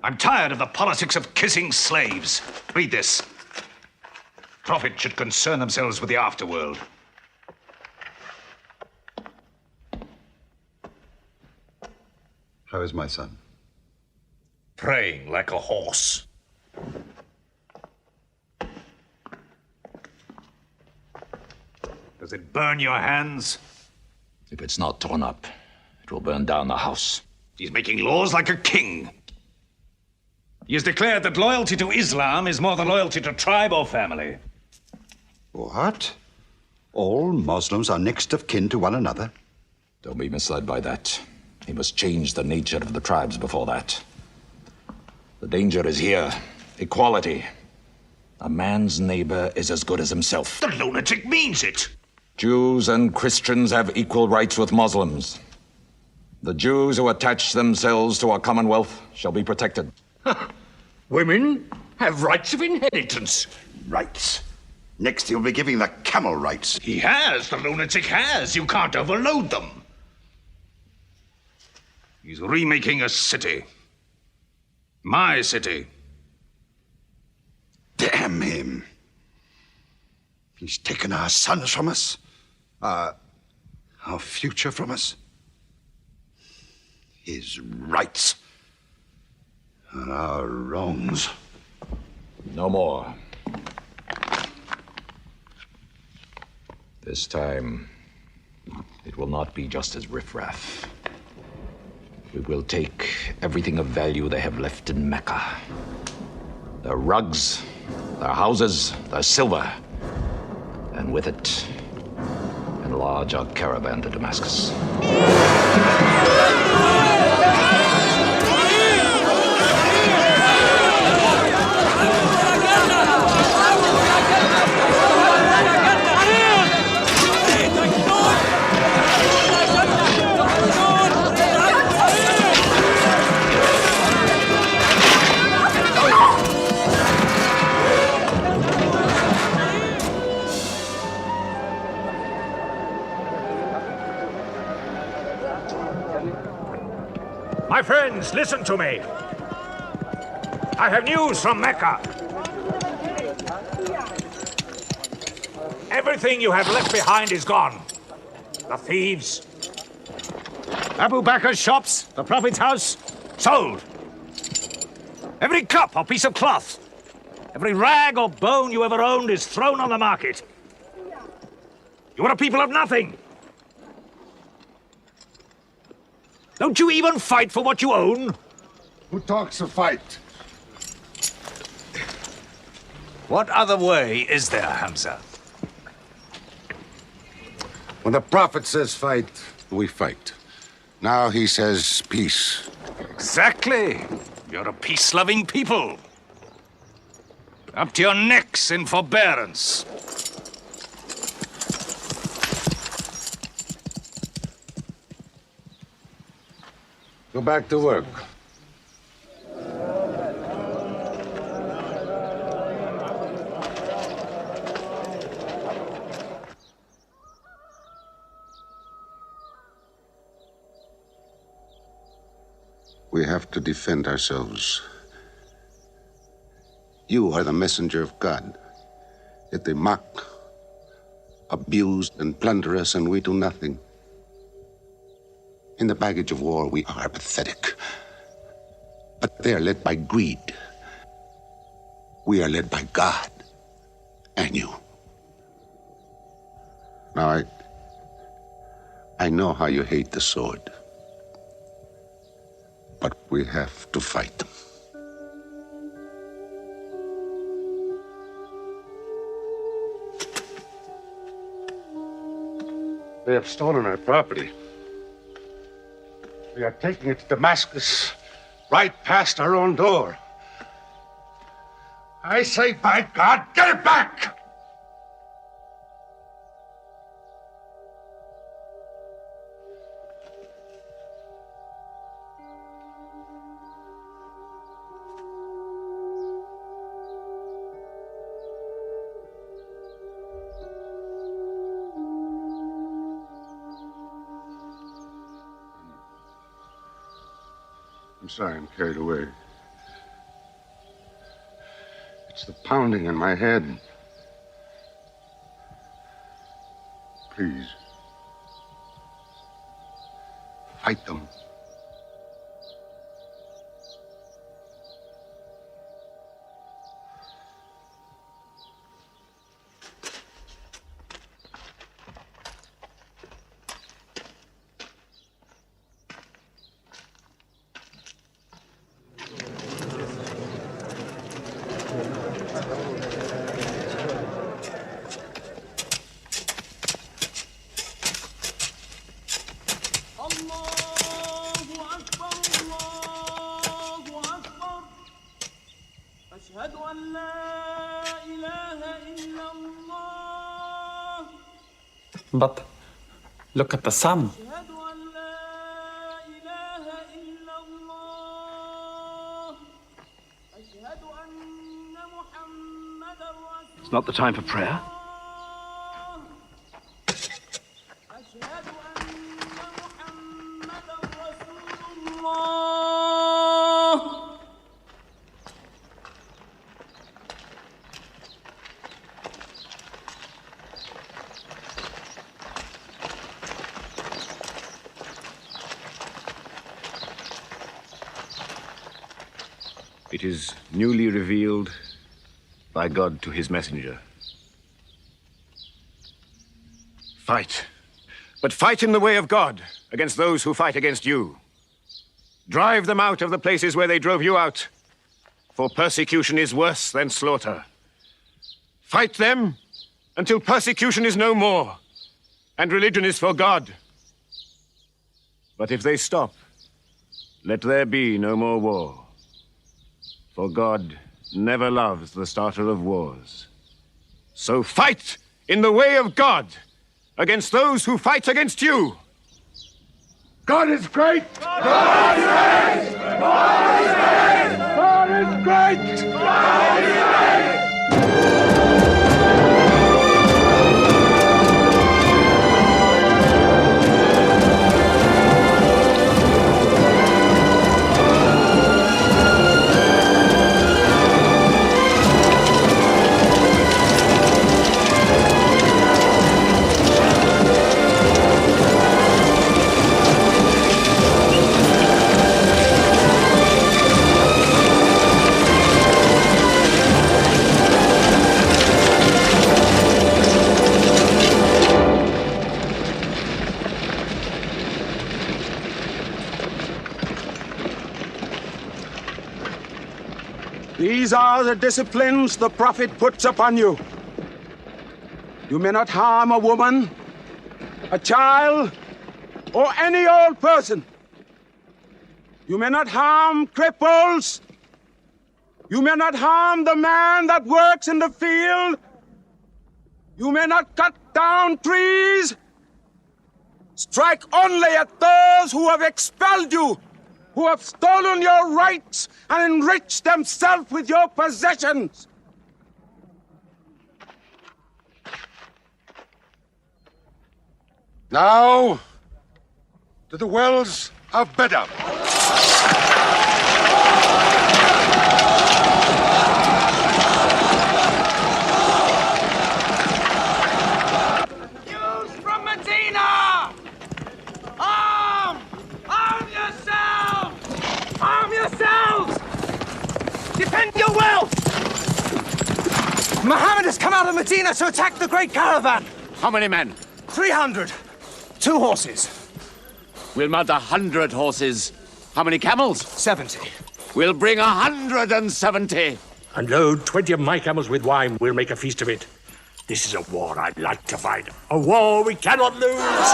S18: I'm tired of the politics of kissing slaves. Read this. Prophets should concern themselves with the afterworld.
S12: How is my son?
S18: Praying like a horse. Does it burn your hands?
S1: If it's not torn up, it will burn down the house.
S18: He's making laws like a king. He has declared that loyalty to Islam is more than loyalty to tribe or family.
S14: What? All Muslims are next of kin to one another?
S1: Don't be misled by that. He must change the nature of the tribes before that. The danger is here. Equality. A man's neighbor is as good as himself.
S18: The lunatic means it.
S1: Jews and Christians have equal rights with Muslims. The Jews who attach themselves to our commonwealth shall be protected.
S14: Women have rights of inheritance. Rights? Next he'll be giving the camel rights.
S18: He has. The lunatic has. You can't overload them. He's remaking a city. My city.
S14: Damn him. He's taken our sons from us. Our future from us. His rights and our wrongs.
S1: No more. This time, it will not be just as riffraff. We will take everything of value they have left in Mecca. Their rugs, their houses, their silver. And with it, enlarge our caravan to Damascus.
S18: My friends, listen to me. I have news from Mecca. Everything you have left behind is gone. The thieves. Abu Bakr's shops, the Prophet's house, sold. Every cup or piece of cloth, every rag or bone you ever owned is thrown on the market. You are a people of nothing. Don't you even fight for what you own?
S9: Who talks of fight?
S18: What other way is there, Hamza?
S6: When the Prophet says fight, we fight. Now he says peace.
S18: Exactly. You're a peace-loving people. Up to your necks in forbearance.
S6: Go back to work. We have to defend ourselves. You are the messenger of God. Yet they mock, abuse, and plunder us, and we do nothing. In the baggage of war, we are pathetic. But they are led by greed. We are led by God and you. Now, I know how you hate the sword. But we have to fight them.
S9: They have stolen our property. We are taking it to Damascus, right past our own door. I say, by God, get it back!
S6: I'm sorry, I'm carried away. It's the pounding in my head. Please. Fight them.
S5: But look at the sun.
S20: It's not the time for prayer. It is newly revealed by God to his messenger. Fight. But fight in the way of God against those who fight against you. Drive them out of the places where they drove you out, for persecution is worse than slaughter. Fight them until persecution is no more and religion is for God. But if they stop, let there be no more war. For God never loves the starter of wars. So fight in the way of God against those who fight against you.
S9: God is great!
S25: God is great! God is great!
S9: God is great!
S25: God is great!
S12: These are the disciplines the Prophet puts upon you. You may not harm a woman, a child, or any old person. You may not harm cripples. You may not harm the man that works in the field. You may not cut down trees. Strike only at those who have expelled you, who have stolen your rights and enriched themselves with your possessions.
S9: Now, to the wells of Bedr.
S25: News from Medina! Arm! Arm yourselves! Arm yourselves! Defend your wealth! Mohammed has come out of Medina to attack the great caravan.
S19: How many men?
S25: 300. 2 horses.
S19: We'll mount 100 horses. How many camels?
S25: 70.
S19: We'll bring 170.
S16: And load 20 of my camels with wine. We'll make a feast of it. This is a war I'd like to fight. A war we cannot lose.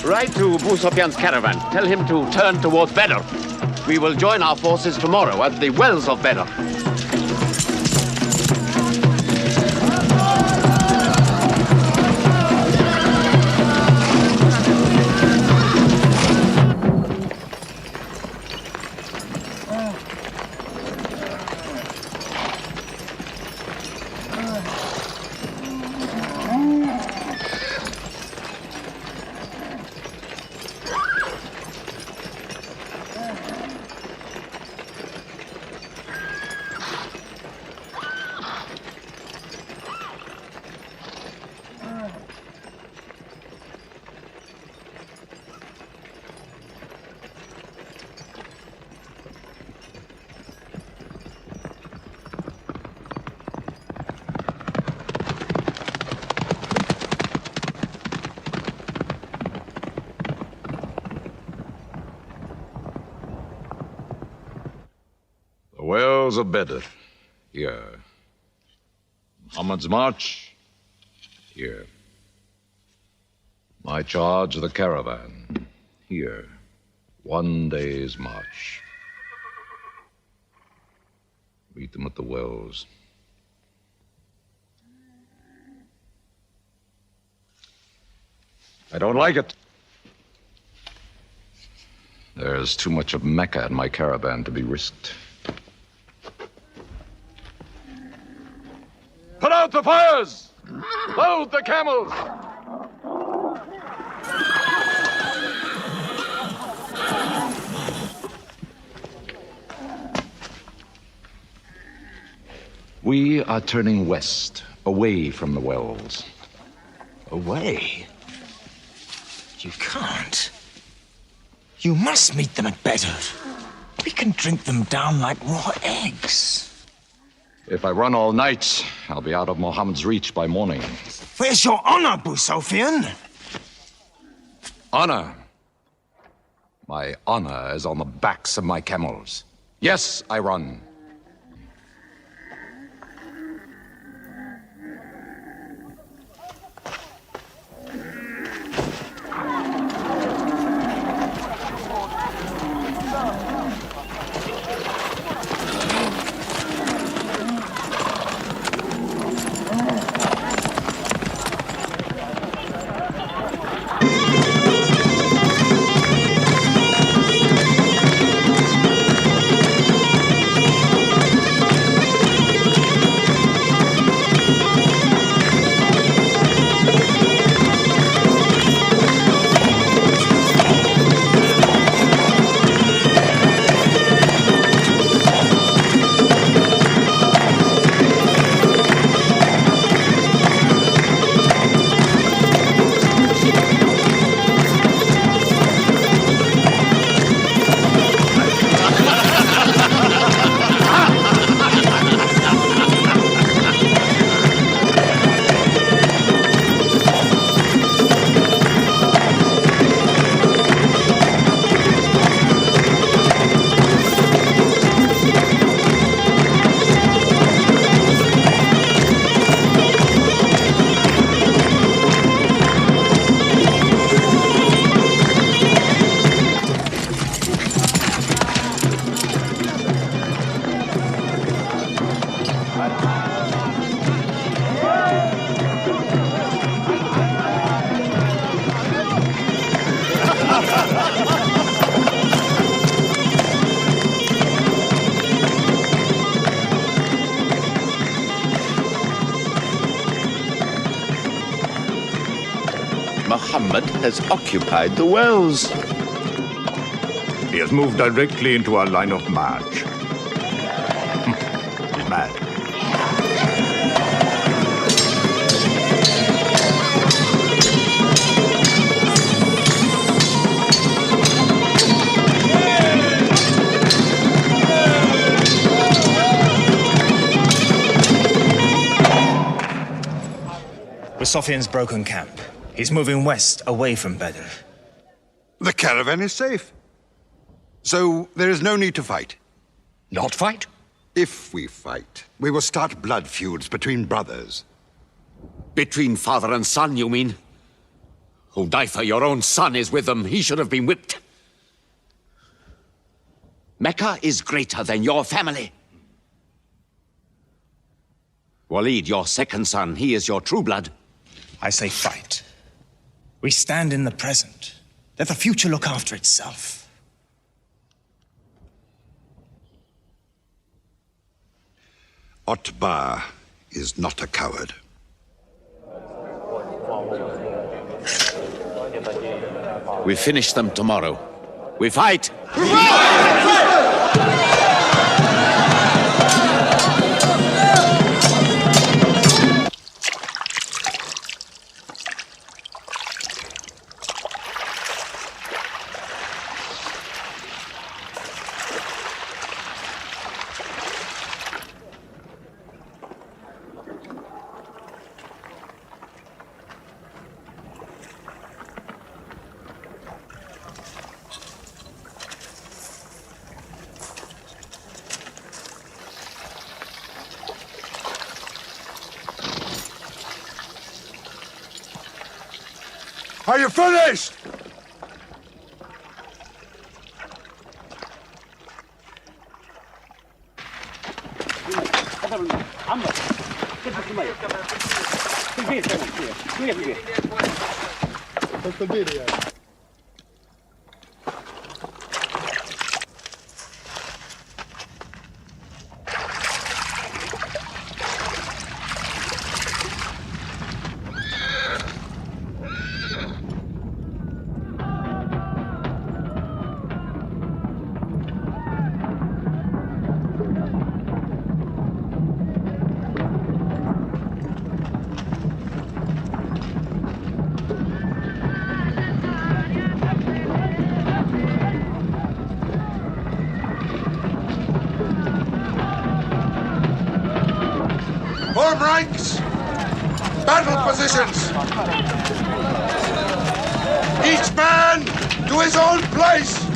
S19: Write to Abu Sufyan's caravan. Tell him to turn towards Bedr. We will join our forces tomorrow at the wells of Bedr.
S1: wells of Badr. Here. Muhammad's march. Here. My charge of the caravan. Here. 1 day's march. Meet them at the wells. I don't like it. There's too much of Mecca in my caravan to be risked. Put out the fires! Load the camels! We are turning west, away from the wells.
S17: Away? You can't. You must meet them at Badr. We can drink them down like raw eggs.
S1: If I run all night, I'll be out of Mohammed's reach by morning.
S17: Where's your honor, Abu Sufyan?
S1: Honor? My honor is on the backs of my camels. Yes, I run.
S15: Mohammed has occupied the wells.
S20: He has moved directly into our line of march. He's mad.
S17: Sufyan's broken camp. He's moving west, away from Badr.
S14: The caravan is safe. So there is no need to fight.
S15: Not fight?
S14: If we fight, we will start blood feuds between brothers.
S15: Between father and son, you mean? Hudayfa, your own son, is with them. He should have been whipped. Mecca is greater than your family. Walid, your second son, he is your true blood.
S17: I say fight. We stand in the present. Let the future look after itself.
S14: Utbah is not a coward.
S15: We finish them tomorrow. We fight!
S23: Are you finished?
S6: Form ranks! Battle positions! Each man to his own place!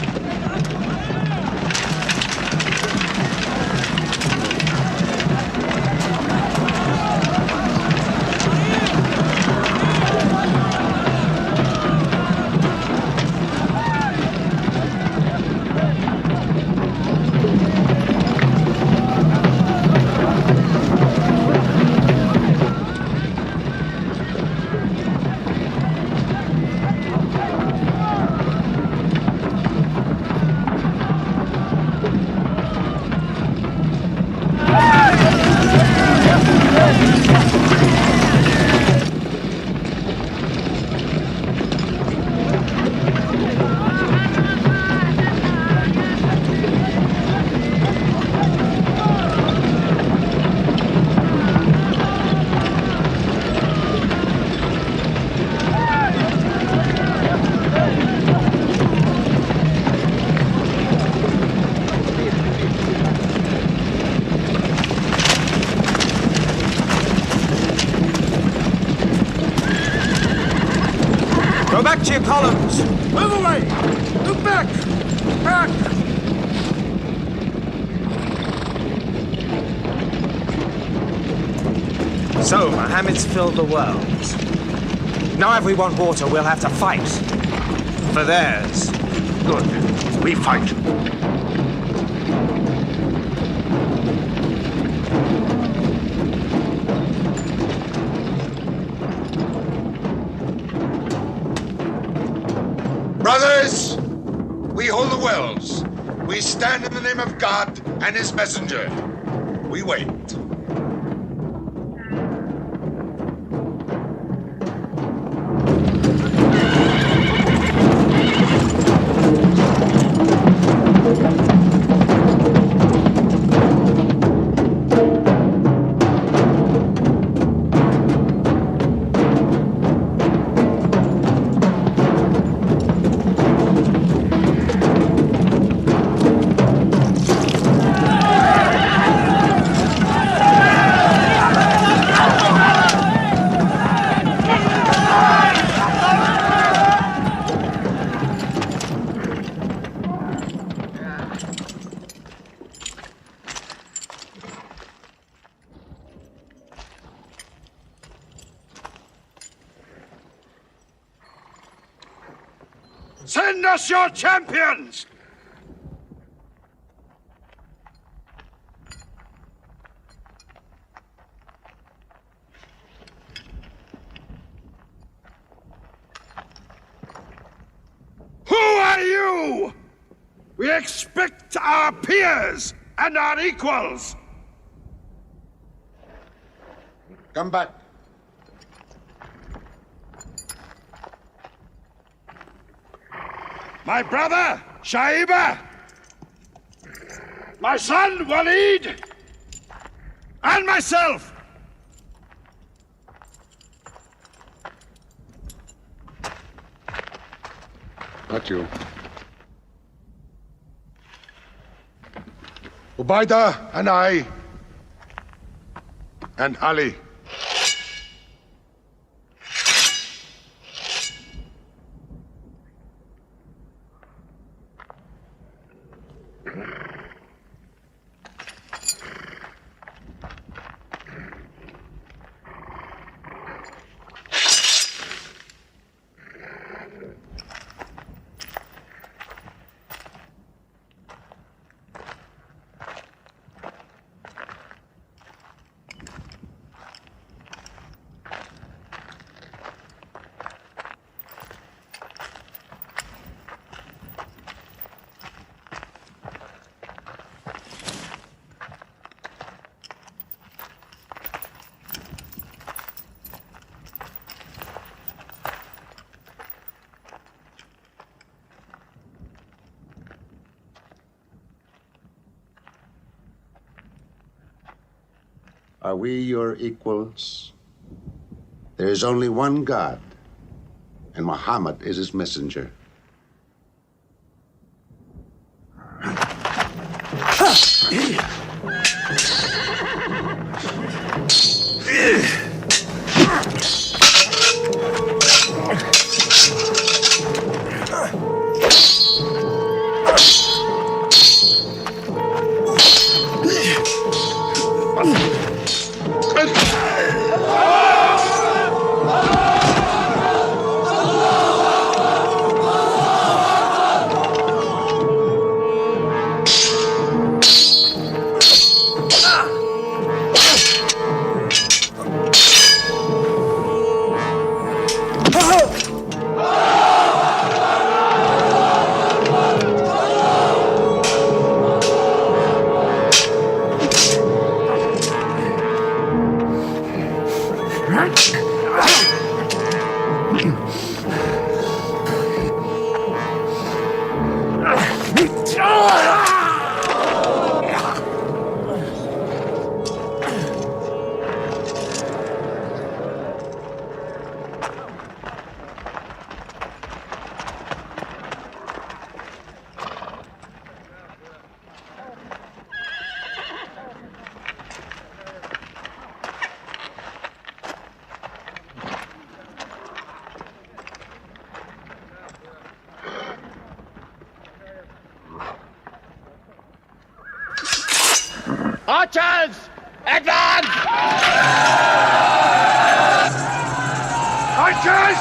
S17: Go back to your columns!
S23: Move away! Look back! Back!
S17: So, Mohammed's filled the world. Now if we want water, we'll have to fight. For theirs.
S20: Good. We fight.
S6: Brothers, we hold the wells. We stand in the name of God and his messenger. We wait.
S23: Send us your champions! Who are you? We expect our peers and our equals.
S6: Come back.
S23: My brother, Shaiba. My son, Walid. And myself.
S6: Not you. Ubaidah and I. And Ali. Are we your equals? There is only one God, and Muhammad is his messenger.
S19: Archers! Advance!
S23: Archers!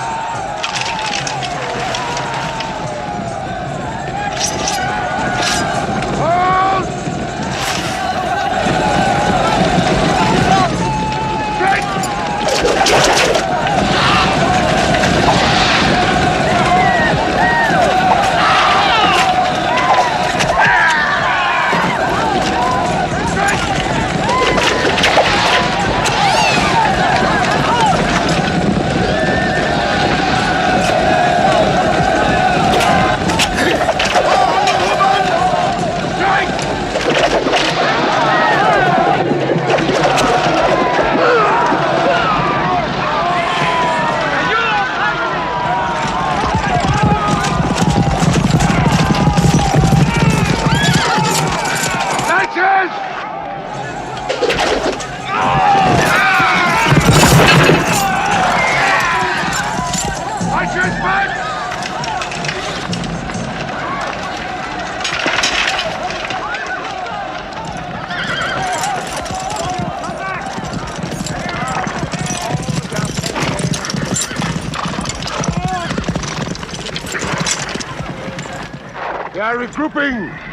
S23: Hold! They are regrouping!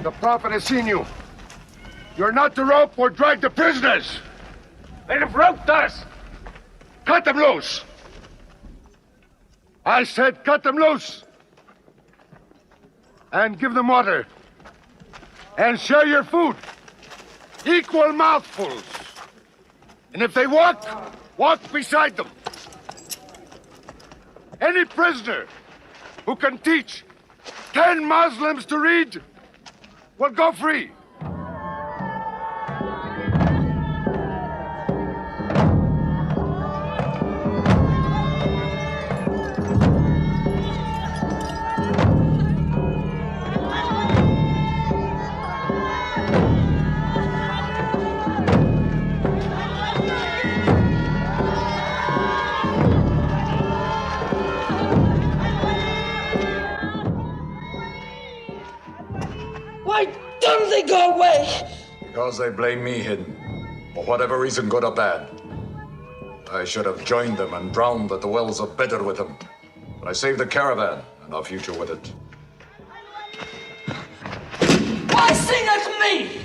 S23: The Prophet has seen you. You're not to rope or drag the prisoners. They have roped us. Cut them loose. I said cut them loose. And give them water. And share your food. Equal mouthfuls. And if they walk, walk beside them. Any prisoner who can teach 10 Muslims to read will go free.
S8: Go away!
S1: Because they blame me, Hidden. For whatever reason, good or bad. I should have joined them and drowned at the wells of Badr with them. But I saved the caravan and our future with it.
S8: Why sing at me?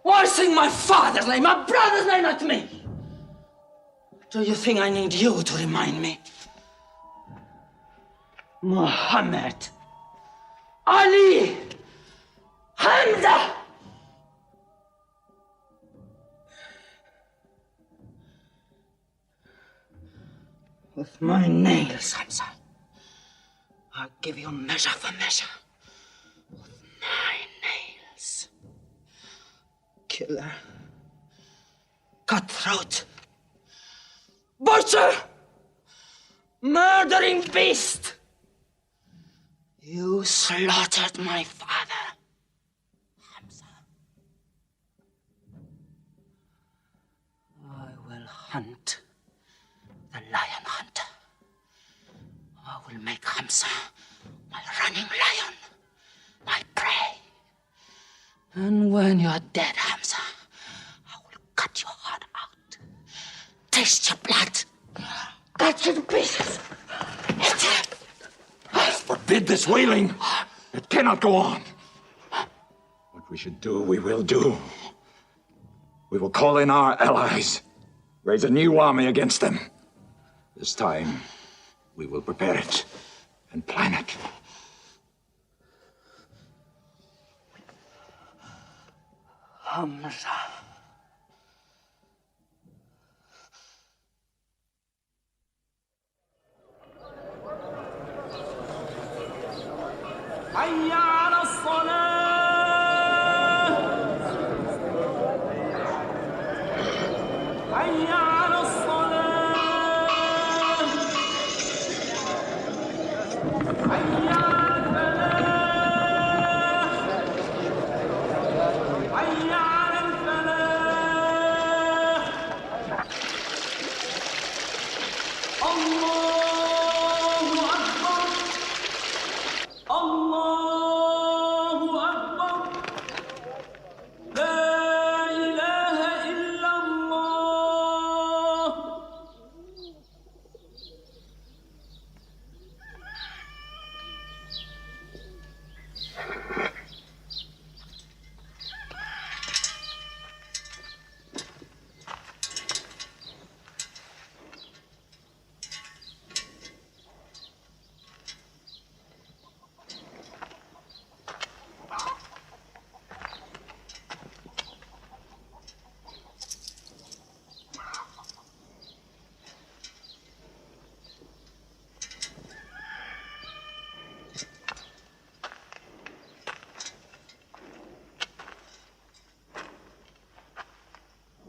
S8: Why sing my father's name, my brother's name at me? Do you think I need you to remind me? Mohammad, Ali, Hamza! With my nails, Hamza, I'll give you measure for measure. With my nails. Killer. Cutthroat. Butcher! Murdering beast! You slaughtered my father. Hunt the lion hunter. I will make Hamza my running lion, my prey. And when you're dead, Hamza, I will cut your heart out, taste your blood, cut you to pieces.
S1: Forbid this wailing. It cannot go on. What we should do, we will do. We will call in our allies. Raise a new army against them. This time, we will prepare it and plan it.
S8: Hamza.
S25: حي على الصلاة حي على الصلاة حي على الفلاح حي على الفلاح الله أكبر الله أكبر لا إله إلا الله.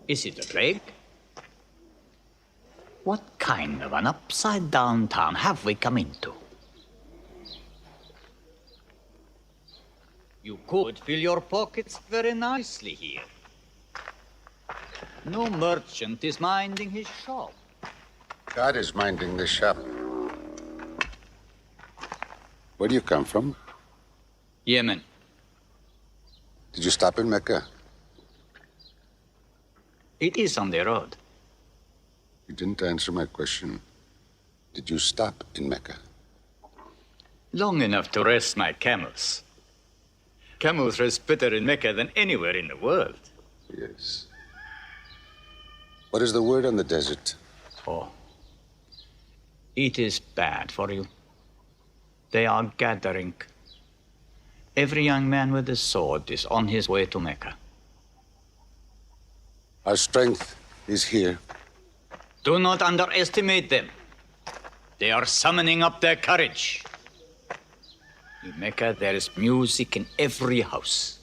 S10: Is it a plague? What kind of an upside-down town have we come into? You could fill your pockets very nicely here. No merchant is minding his shop.
S6: God is minding the shop. Where do you come from?
S10: Yemen.
S6: Did you stop in Mecca?
S10: It is on the road.
S6: You didn't answer my question. Did you stop in Mecca?
S10: Long enough to rest my camels. Camels roast better in Mecca than anywhere in the world.
S6: Yes. What is the word on the desert?
S10: Oh. It is bad for you. They are gathering. Every young man with a sword is on his way to Mecca.
S6: Our strength is here.
S10: Do not underestimate them. They are summoning up their courage. In Mecca, there is music in every house.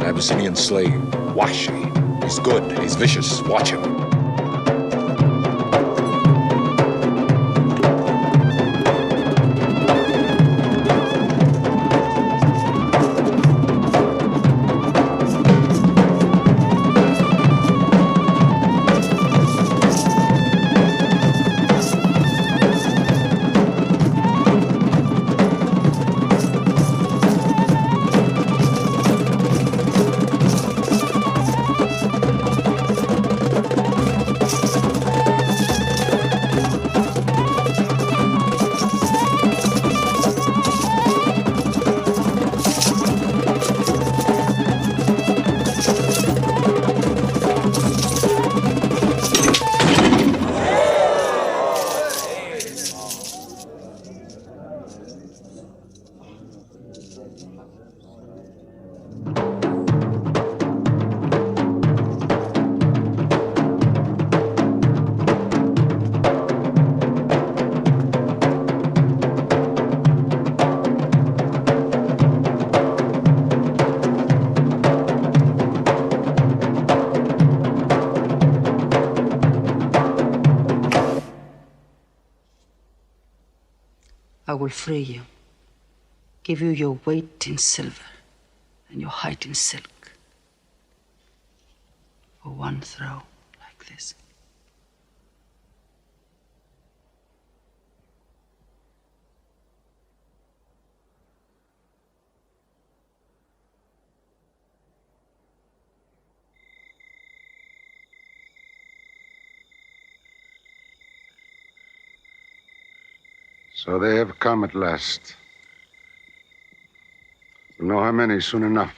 S1: Abyssinian slave, Wahshi. He's good, he's vicious. Watch him.
S8: I will free you, give you your weight in silver and your height in silk for one throw like this.
S6: So they have come at last. We'll know how many soon enough.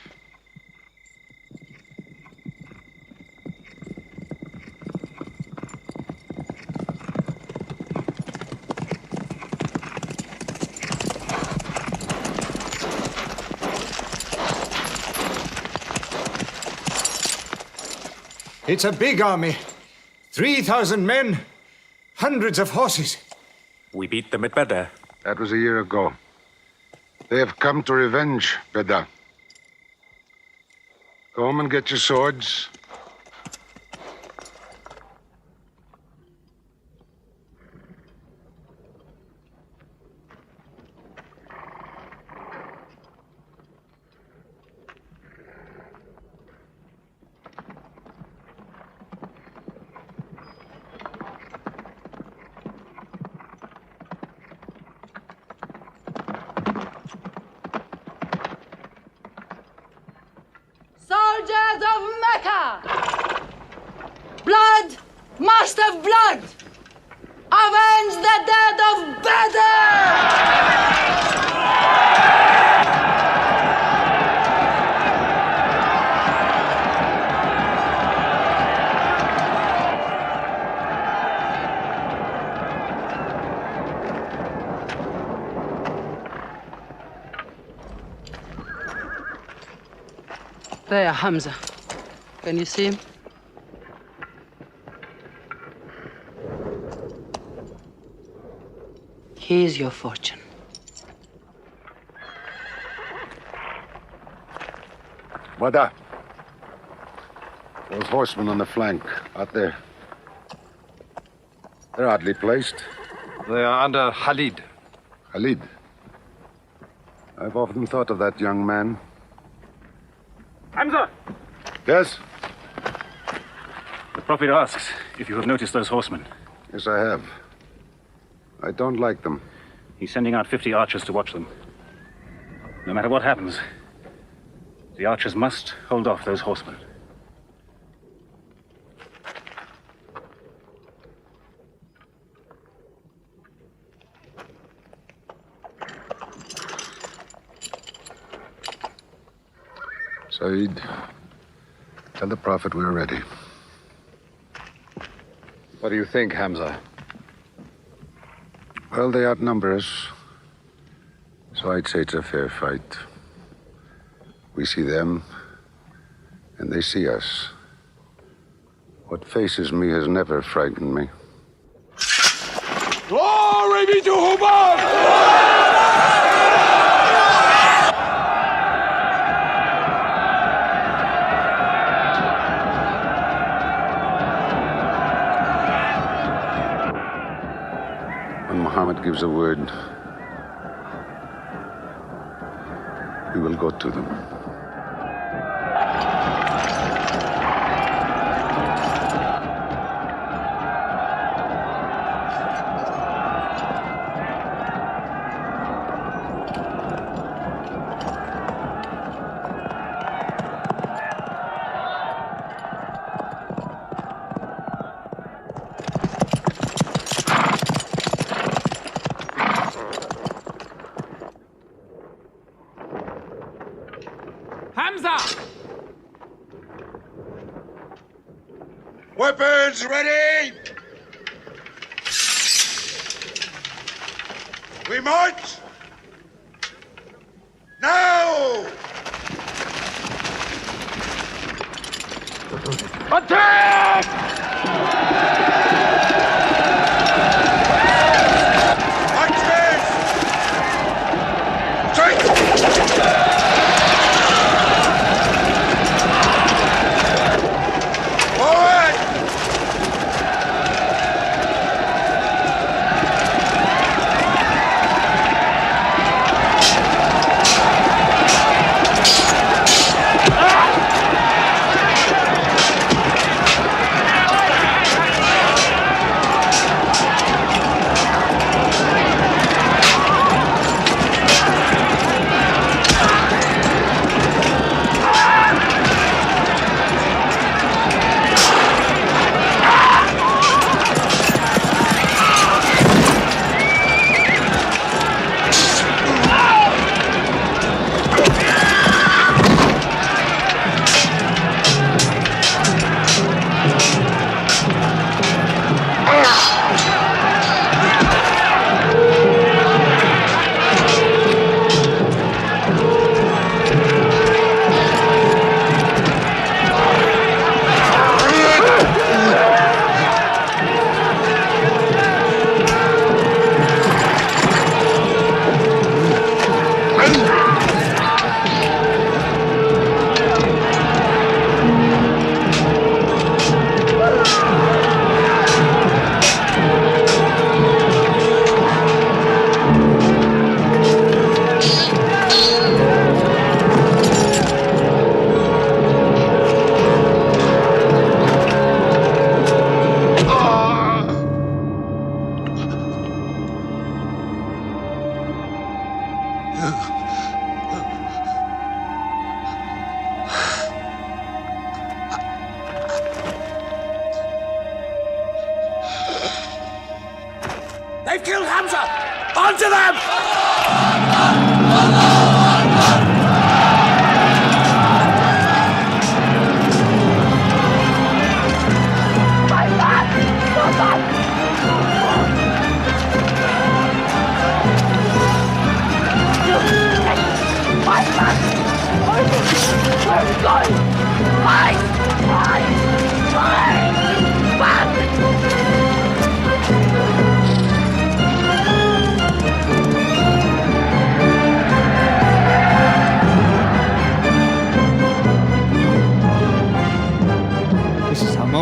S4: It's a big army. 3,000 men, hundreds of horses.
S16: We beat them at Badr.
S6: That was a year ago. They have come to revenge Badr. Go home and get your swords.
S2: Soldiers of Mecca! Blood must have blood! Avenge the dead of Badr! There, Hamza. Can you see him? Here's your fortune.
S14: Wada. Those horsemen on the flank, out there. They're oddly placed.
S20: They are under Khalid.
S14: Khalid? I've often thought of that young man.
S3: Hamza!
S14: Yes?
S3: The Prophet asks if you have noticed those horsemen.
S14: Yes, I have. I don't like them.
S3: He's sending out 50 archers to watch them. No matter what happens, the archers must hold off those horsemen.
S14: Saeed, tell the Prophet we're ready.
S20: What do you think, Hamza?
S14: Well, they outnumber us, so I'd say it's a fair fight. We see them, and they see us. What faces me has never frightened me.
S1: Glory be to Hubbard!
S14: When Mohammed gives a word, we will go to them.
S23: Weapons ready! We march! Now!
S25: Attack! They've killed Hamza! Onto them! My son! Where are you going?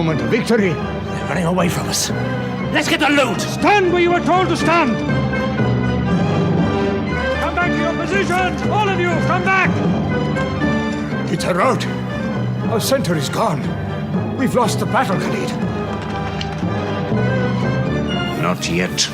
S4: moment of victory.
S17: They're running away from us. Let's get the loot!
S4: Stand where you were told to stand! Come back to your positions! All of you, come back! It's a rout. Our center is gone. We've lost the battle, Khalid.
S17: Not yet.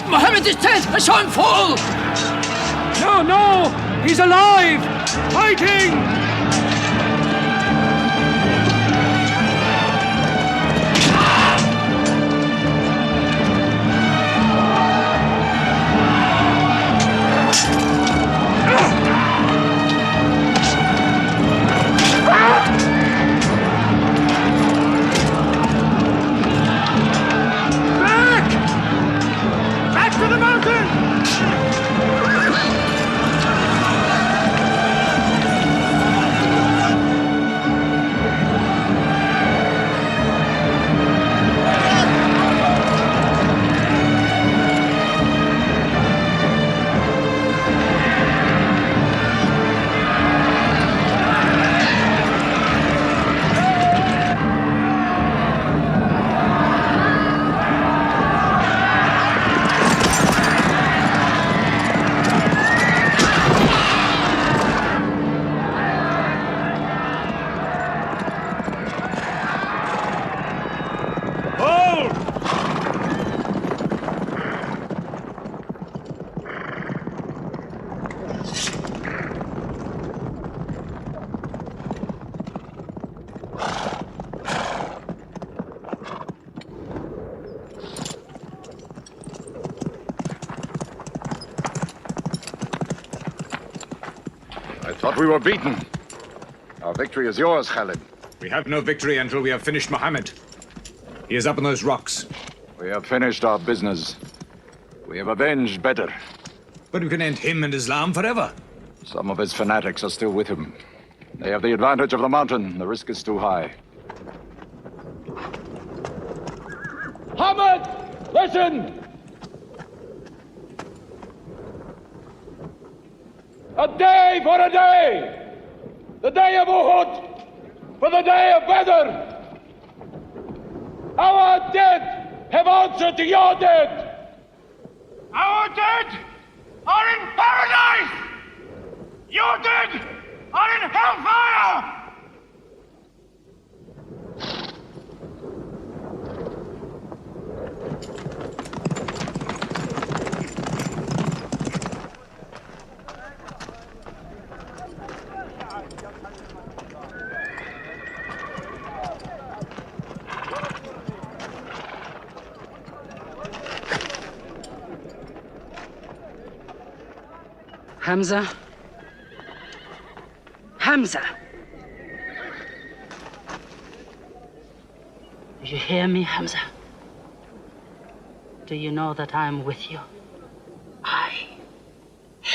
S8: Mohammed is dead! I saw him fall!
S4: No! He's alive! Fighting! Back to the mountain!
S1: I thought we were beaten. Our victory is yours, Khalid.
S7: We have no victory until we have finished Mohammed. He is up on those rocks.
S1: We have finished our business. We have avenged Badr.
S7: But we can end him and Islam forever.
S1: Some of his fanatics are still with him. They have the advantage of the mountain. The risk is too high.
S11: Hamid, listen! A day for a day! The day of Uhud for the day of Badr! Our dead have answered to your dead!
S25: Our dead are in paradise! Your dead are in hellfire!
S2: Hamza? Hamza! Do you hear me, Hamza? Do you know that I'm with you?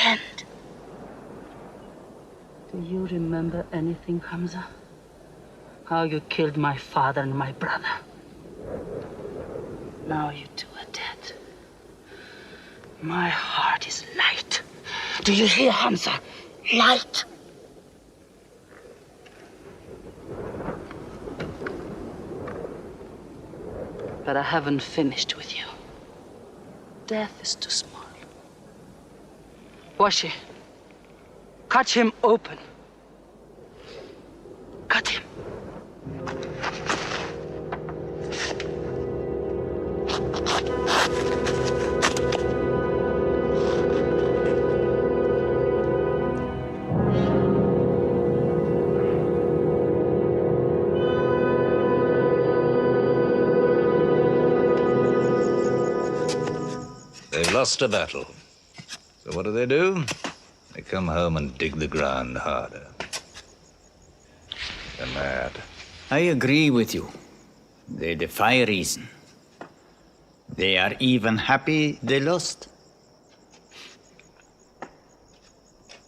S2: And do you remember anything, Hamza? How you killed my father and my brother. Now you two are dead. My heart is light. Do you hear, Hamza? Light. But I haven't finished with you. Death is too small. Washi, cut him open. Cut him.
S13: They've lost a battle. So what do? They come home and dig the ground harder. They're mad.
S10: I agree with you. They defy reason. They are even happy they lost.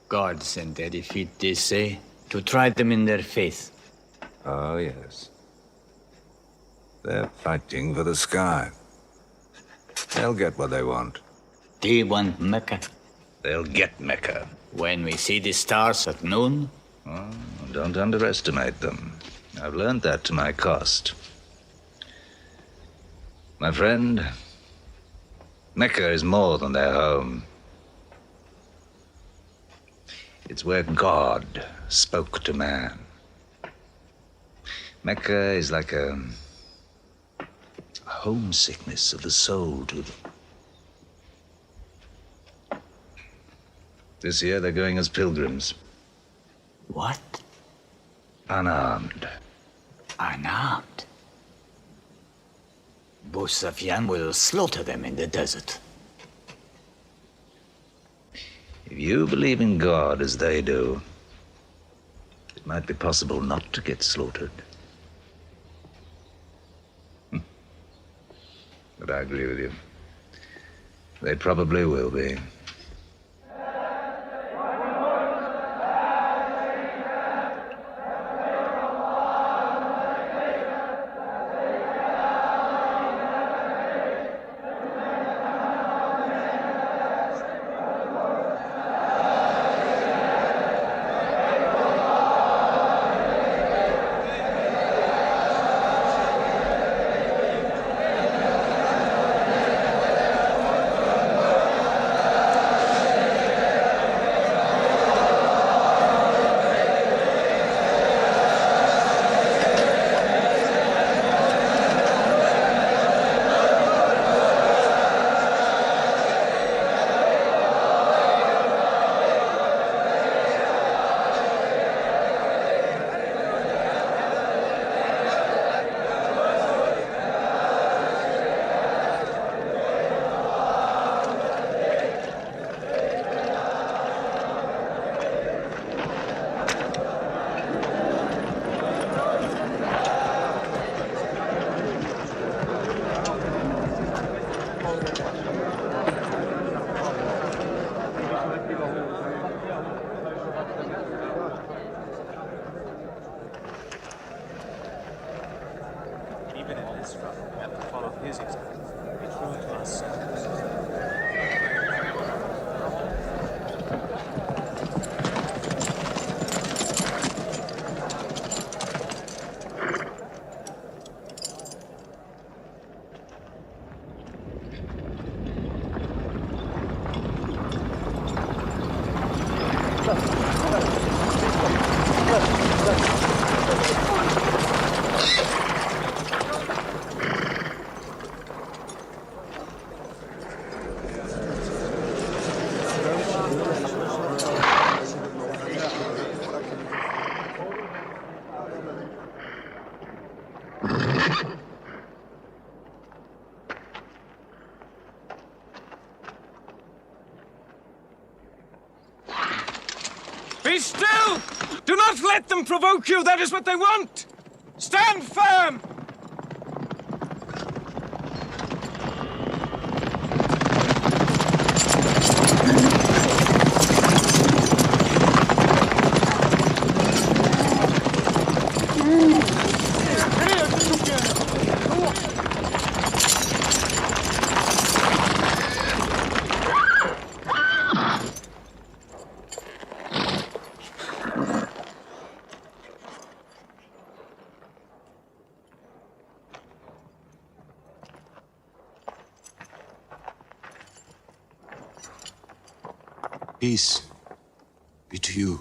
S10: God sent their defeat, they say, to try them in their faith.
S13: Oh, yes. They're fighting for the sky. They'll get what they want.
S10: They want Mecca.
S13: They'll get Mecca.
S10: When we see the stars at noon?
S13: Oh, don't underestimate them. I've learned that to my cost. My friend, Mecca is more than their home. It's where God spoke to man. Mecca is like a homesickness of the soul to them. This year they're going as pilgrims.
S10: What?
S13: Unarmed.
S10: Unarmed? Abu Sufyan will slaughter them in the desert.
S13: If you believe in God as they do, it might be possible not to get slaughtered. But I agree with you. They probably will be.
S25: Be still! Do not let them provoke you. That is what they want. Stand firm.
S17: Peace be to you.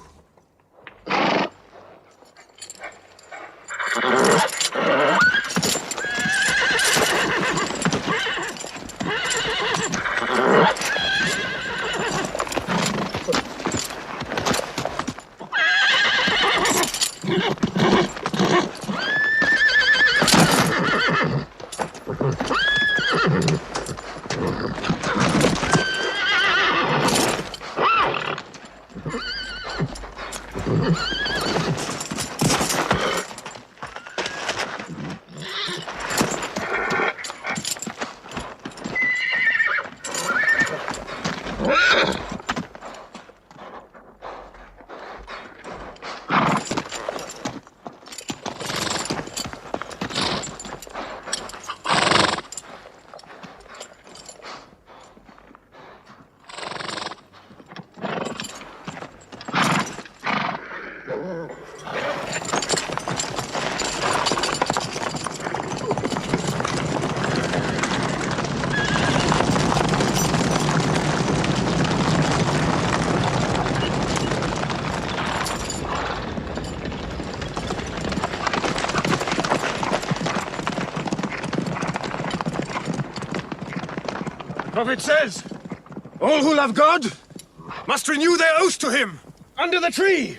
S12: The prophet says, all who love God must renew their oath to him under the tree.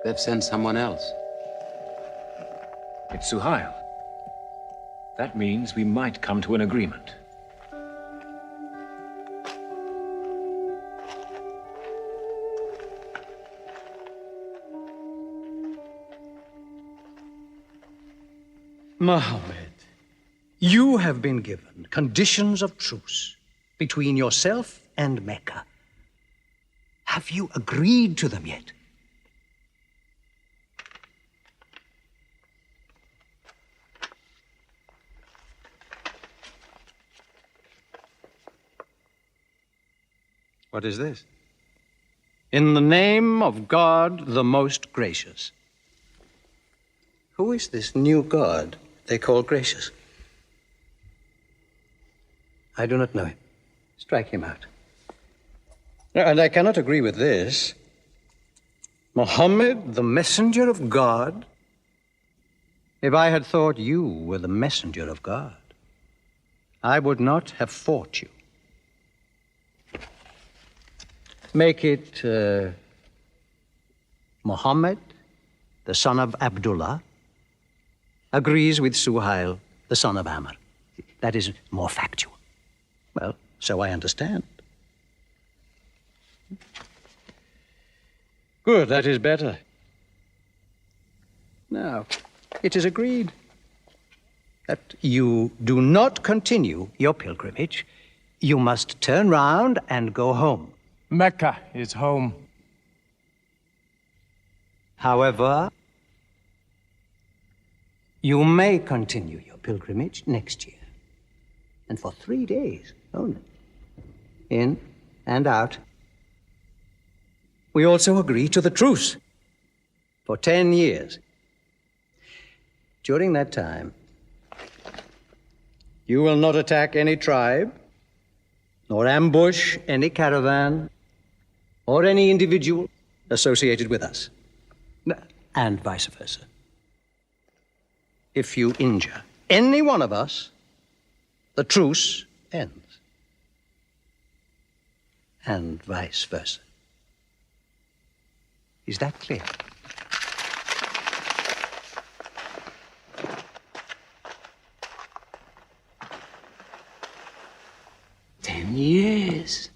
S15: They've sent someone else.
S3: It's Suhail. That means we might come to an agreement.
S5: Mohammed, you have been given conditions of truce between yourself and Mecca. Have you agreed to them yet? What is this? In the name of God, the most gracious. Who is this new God they call gracious? I do not know him. Strike him out. And I cannot agree with this. Mohammed, the messenger of God? If I had thought you were the messenger of God, I would not have fought you. Make it Mohammed, the son of Abdullah, agrees with Suhail, the son of Amr. That is more factual. Well, so I understand. Good, that is better. Now, it is agreed that you do not continue your pilgrimage. You must turn round and go home.
S4: Mecca is home.
S5: However, you may continue your pilgrimage next year, and for 3 days only, in and out. We also agree to the truce for 10 years. During that time, you will not attack any tribe, nor ambush any caravan, or any individual associated with us, and vice versa. If you injure any one of us, the truce ends, and vice versa. Is that clear?
S12: years.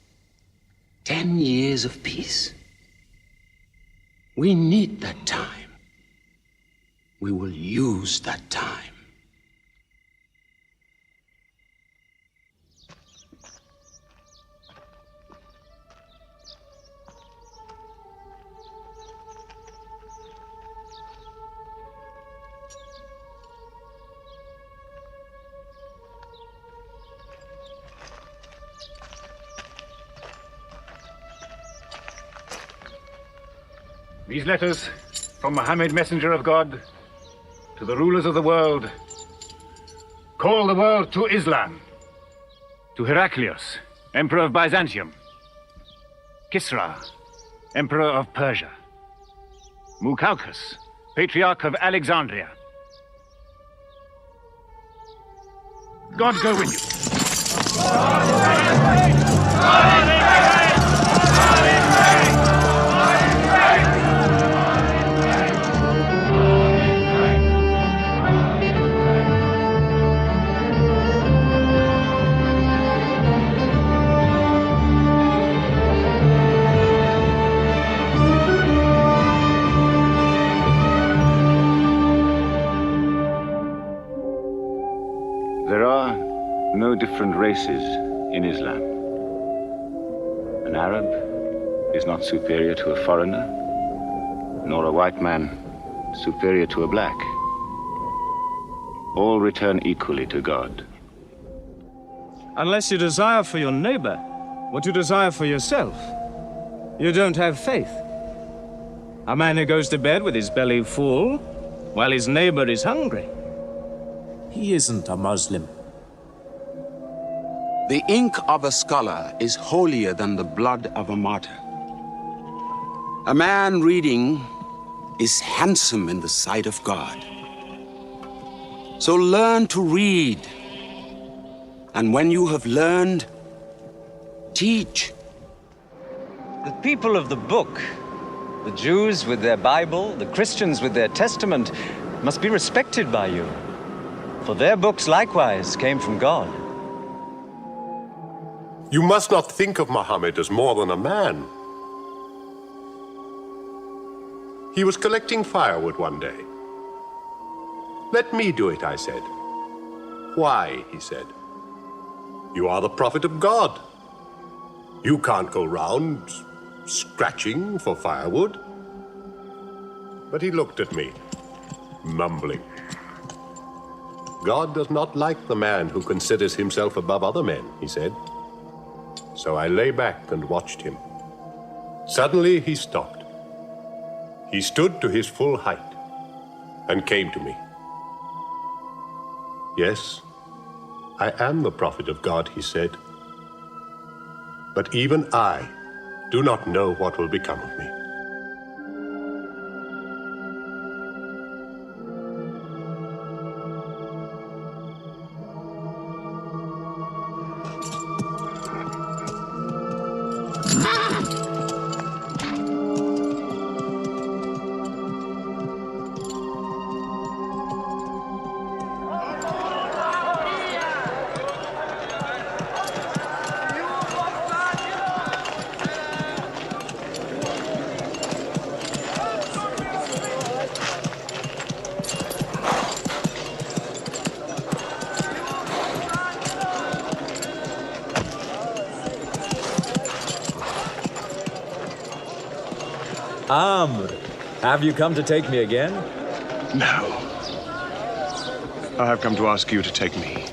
S12: 10 years of peace. We need that time. We will use that time.
S3: These letters from Mohammed, messenger of God, to the rulers of the world, call the world to Islam. To Heraclius, Emperor of Byzantium. Kisra, Emperor of Persia. Mukaukos, Patriarch of Alexandria. God go with you.
S20: There are no different races in Islam. An Arab is not superior to a foreigner, nor a white man superior to a black. All return equally to God.
S9: Unless you desire for your neighbor what you desire for yourself, you don't have faith. A man who goes to bed with his belly full while his neighbor is hungry.
S17: He isn't a Muslim.
S12: The ink of a scholar is holier than the blood of a martyr. A man reading is handsome in the sight of God. So learn to read. And when you have learned, teach.
S5: The people of the book, the Jews with their Bible, the Christians with their Testament, must be respected by you. For their books likewise came from God.
S18: You must not think of Mohammed as more than a man. He was collecting firewood one day. Let me do it, I said. Why, he said. You are the prophet of God. You can't go round scratching for firewood. But he looked at me, mumbling. God does not like the man who considers himself above other men, he said. So I lay back and watched him. Suddenly he stopped. He stood to his full height and came to me. Yes, I am the prophet of God, he said. But even I do not know what will become of me.
S21: Amr, have you come to take me again?
S20: No. I have come to ask you to take me.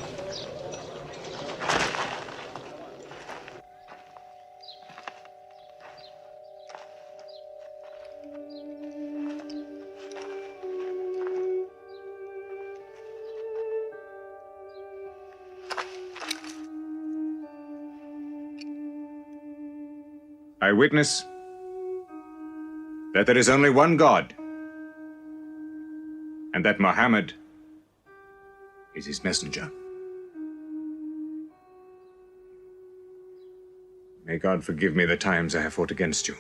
S7: I witness that there is only one God, and that Mohammed is his messenger. May God forgive me the times I have fought against you.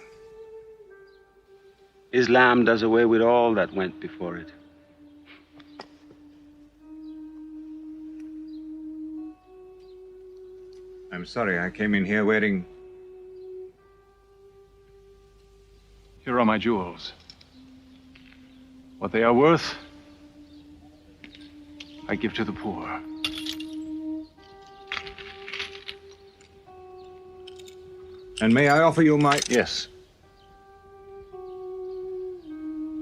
S12: Islam does away with all that went before it.
S7: I'm sorry, I came in here wearing...
S3: Here are my jewels. What they are worth, I give to the poor.
S7: And may I offer you my...
S3: Yes.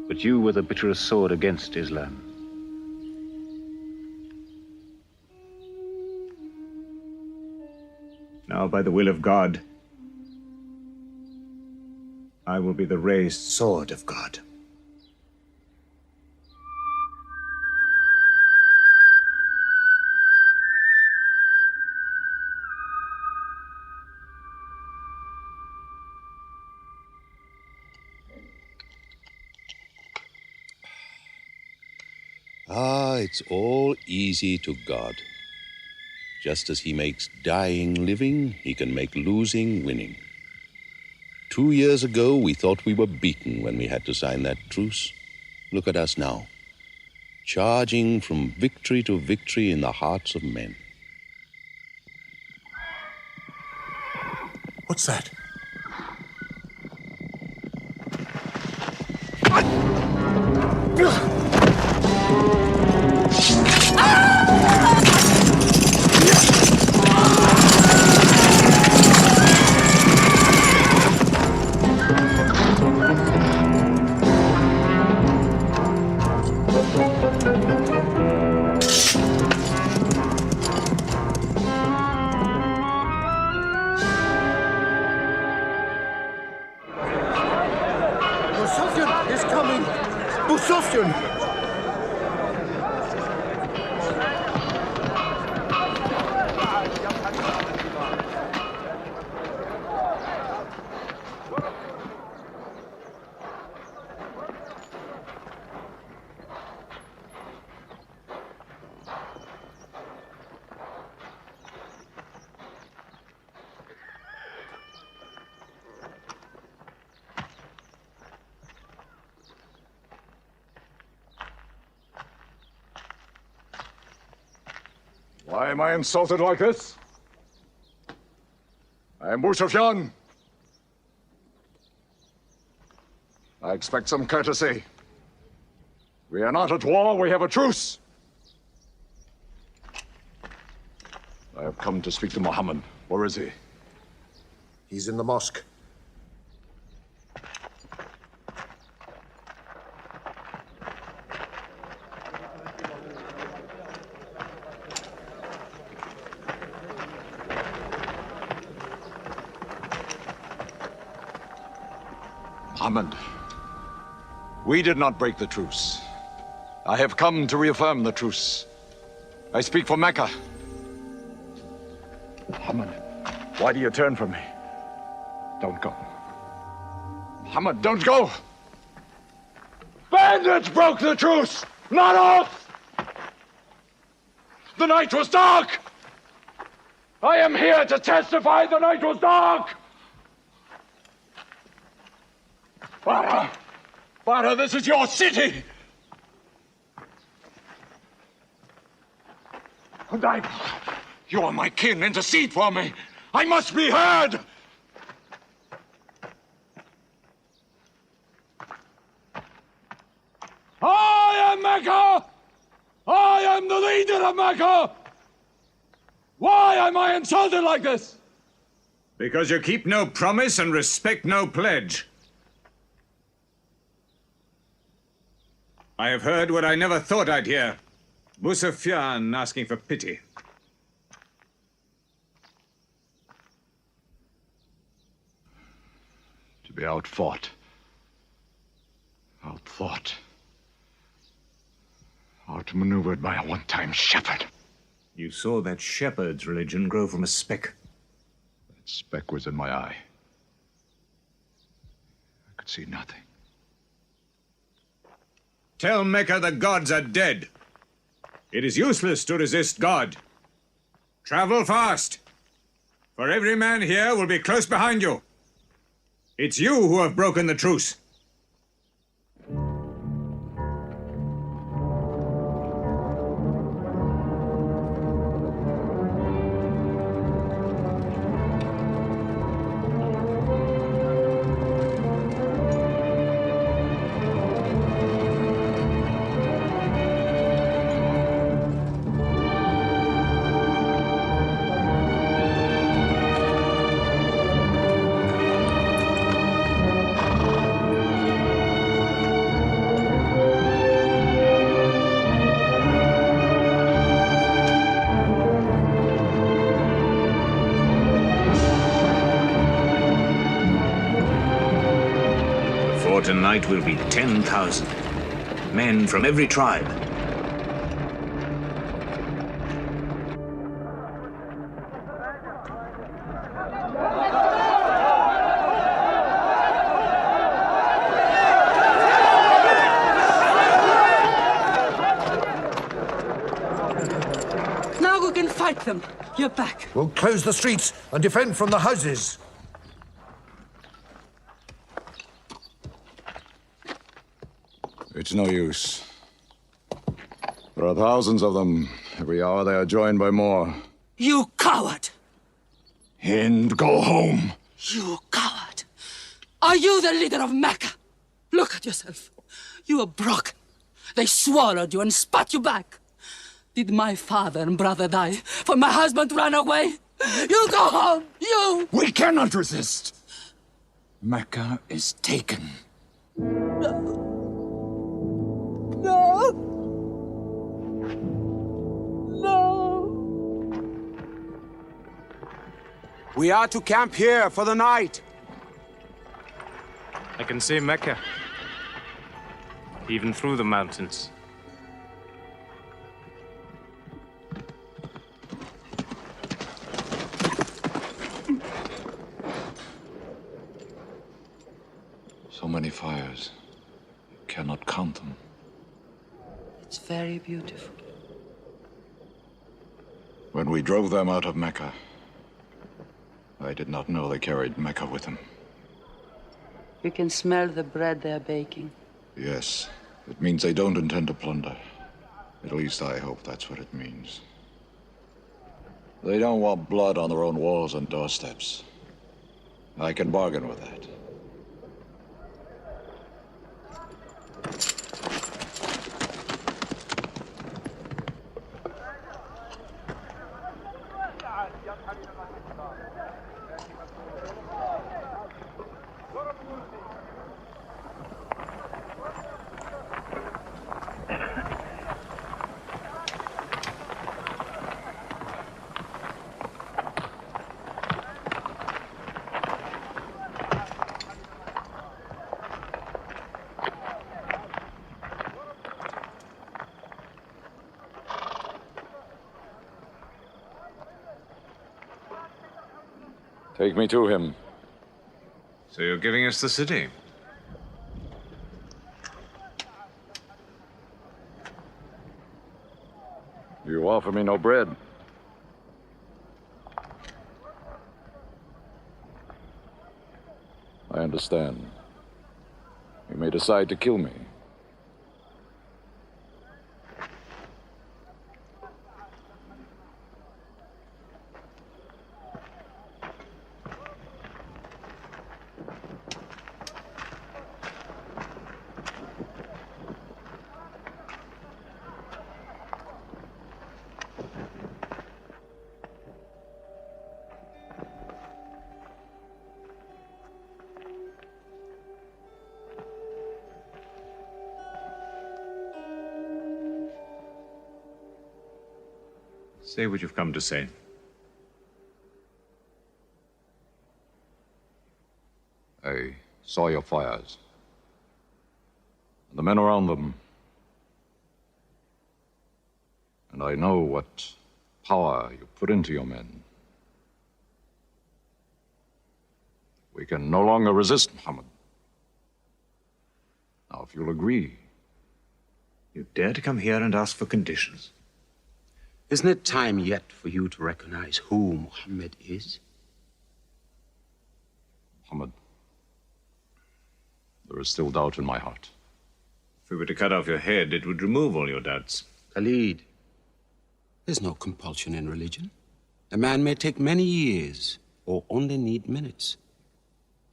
S3: But you were the bitterest sword against Islam.
S7: Now, by the will of God, I will be the raised sword of God.
S6: Ah, it's all easy to God. Just as he makes dying living, he can make losing winning. 2 years ago, we thought we were beaten when we had to sign that truce. Look at us now, charging from victory to victory in the hearts of men.
S17: What's that?
S1: Why am I insulted like this? I am Moustapha. I expect some courtesy. We are not at war, we have a truce. I have come to speak to Mohammed. Where is he?
S18: He's in the mosque.
S1: Mohammed, we did not break the truce. I have come to reaffirm the truce. I speak for Mecca. Mohammed, why do you turn from me? Don't go. Mohammed, don't go! Bandits broke the truce, not us! The night was dark! I am here to testify the night was dark! Father, this is your city! You are my kin, intercede for me! I must be heard! I am Mecca! I am the leader of Mecca! Why am I insulted like this?
S7: Because you keep no promise and respect no pledge. I have heard what I never thought I'd hear. Moustapha asking for pity.
S1: To be outfought, outmaneuvered by a one-time shepherd.
S7: You saw that shepherd's religion grow from a speck.
S1: That speck was in my eye. I could see nothing.
S7: Tell Mecca the gods are dead. It is useless to resist God. Travel fast, for every man here will be close behind you. It's you who have broken the truce.
S3: tonight will be 10,000. Men from every tribe.
S2: Now we can fight them. You're back.
S4: We'll close the streets and defend from the houses.
S1: It's no use. There are thousands of them. Every hour they are joined by more.
S2: You coward!
S1: Hind, go home.
S2: You coward! Are you the leader of Mecca? Look at yourself. You are broken. They swallowed you and spat you back. Did my father and brother die for my husband to run away? You go home, you!
S1: We cannot resist. Mecca is taken.
S2: No.
S12: We are to camp here for the night.
S9: I can see Mecca, even through the mountains.
S1: So many fires. You cannot count them.
S2: It's very beautiful.
S1: When we drove them out of Mecca, I did not know they carried Mecca with them.
S2: You can smell the bread they're baking.
S1: Yes, it means they don't intend to plunder. At least I hope that's what it means. They don't want blood on their own walls and doorsteps. I can bargain with that. Take me to him.
S7: So you're giving us the city?
S1: You offer me no bread. I understand. You may decide to kill me.
S7: Say what you've come to say.
S1: I saw your fires. The men around them. And I know what power you put into your men. We can no longer resist Mohammed. Now, if you'll agree.
S7: You dare to come here and ask for conditions?
S12: Isn't it time yet for you to recognize who Mohammed is?
S1: Mohammed, there is still doubt in my heart.
S7: If we were to cut off your head, it would remove all your doubts.
S12: Khalid, there's no compulsion in religion. A man may take many years or only need minutes.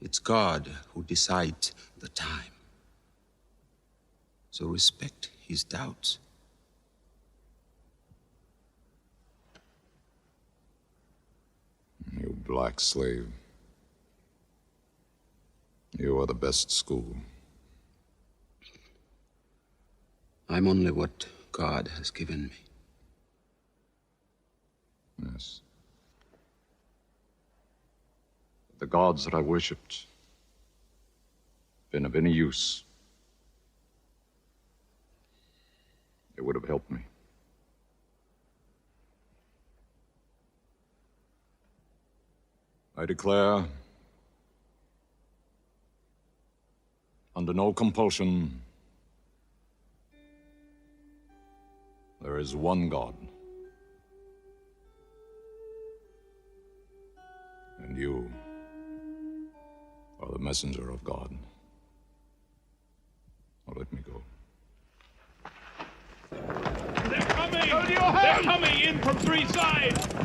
S12: It's God who decides the time. So respect his doubts.
S1: You black slave. You are the best school.
S12: I'm only what God has given me.
S1: Yes. The gods that I worshipped been of any use, it would have helped me. I declare, under no compulsion, there is one God. And you are the messenger of God. Now let me go.
S11: They're coming! They're coming in from three sides!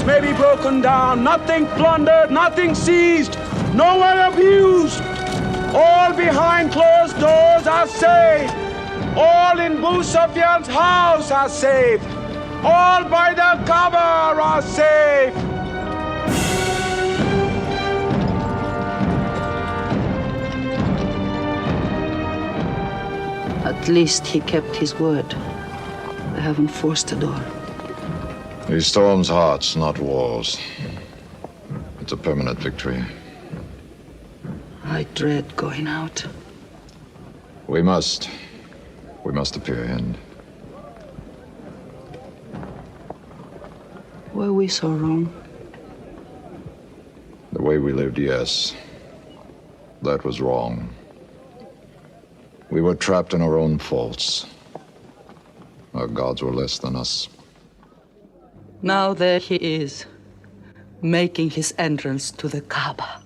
S12: may be broken down, nothing plundered, nothing seized, no one abused. All behind closed doors are safe. All in Abu Sufyan's house are safe. All by the cover are safe.
S2: At least he kept his word. I haven't forced the door.
S1: He storms hearts, not walls. It's a permanent victory.
S2: I dread going out.
S1: We must. We must appear in.
S2: Were we so wrong?
S1: The way we lived, yes. That was wrong. We were trapped in our own faults. Our gods were less than us.
S2: Now there he is, making his entrance to the Kaaba.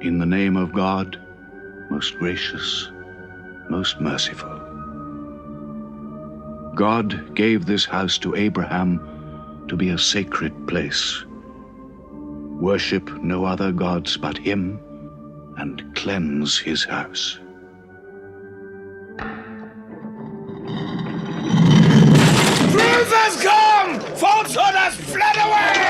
S14: In the name of God, most gracious, most merciful. God gave this house to Abraham to be a sacred place. Worship no other gods but him, and cleanse his house.
S25: Truth has come! Falsehood has fled away!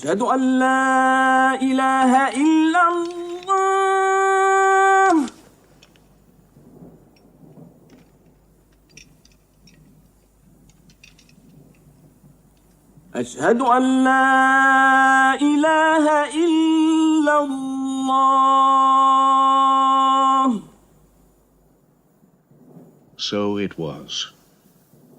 S16: أشهد أن لا إله إلا الله أشهد أن لا إله إلا الله.
S14: So it was.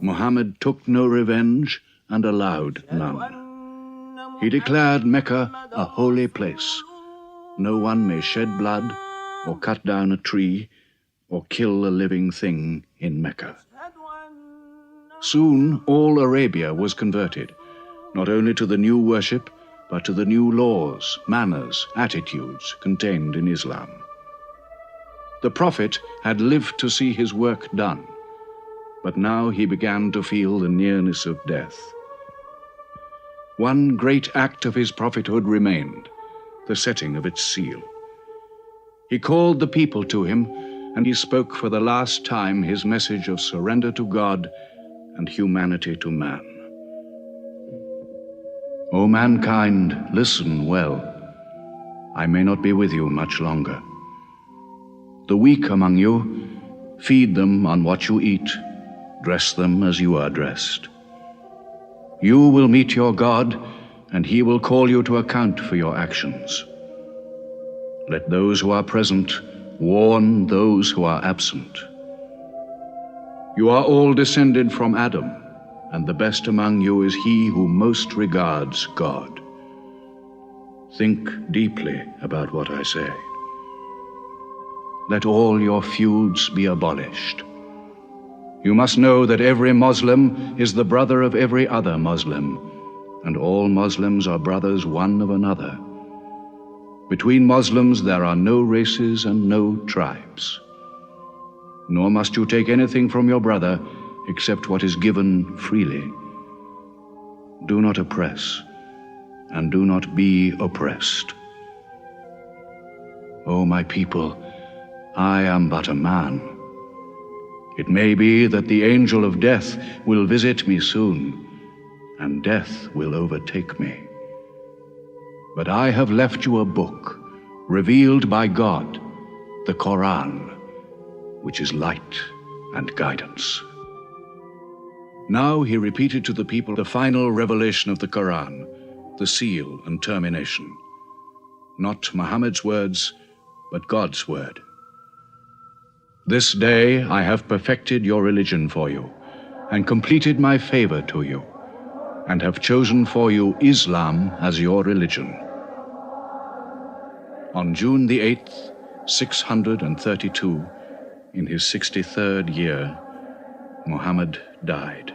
S14: Muhammad took no revenge and allowed none. He declared Mecca a holy place. No one may shed blood, or cut down a tree, or kill a living thing in Mecca. Soon all Arabia was converted, not only to the new worship, but to the new laws, manners, attitudes contained in Islam. The Prophet had lived to see his work done, but now he began to feel the nearness of death. One great act of his prophethood remained, the setting of its seal. He called the people to him, and he spoke for the last time his message of surrender to God and humanity to man. O mankind, listen well. I may not be with you much longer. The weak among you, feed them on what you eat, dress them as you are dressed. You will meet your God, and he will call you to account for your actions. Let those who are present warn those who are absent. You are all descended from Adam, and the best among you is he who most regards God. Think deeply about what I say. Let all your feuds be abolished. You must know that every Muslim is the brother of every other Muslim, and all Muslims are brothers one of another. Between Muslims there are no races and no tribes. Nor must you take anything from your brother except what is given freely. Do not oppress, and do not be oppressed. O my people, I am but a man. It may be that the angel of death will visit me soon, and death will overtake me. But I have left you a book, revealed by God, the Quran, which is light and guidance. Now he repeated to the people the final revelation of the Quran, the seal and termination. Not Muhammad's words, but God's word. This day I have perfected your religion for you, and completed my favor to you, and have chosen for you Islam as your religion. On June the 8th, 632, in his 63rd year, Muhammad died.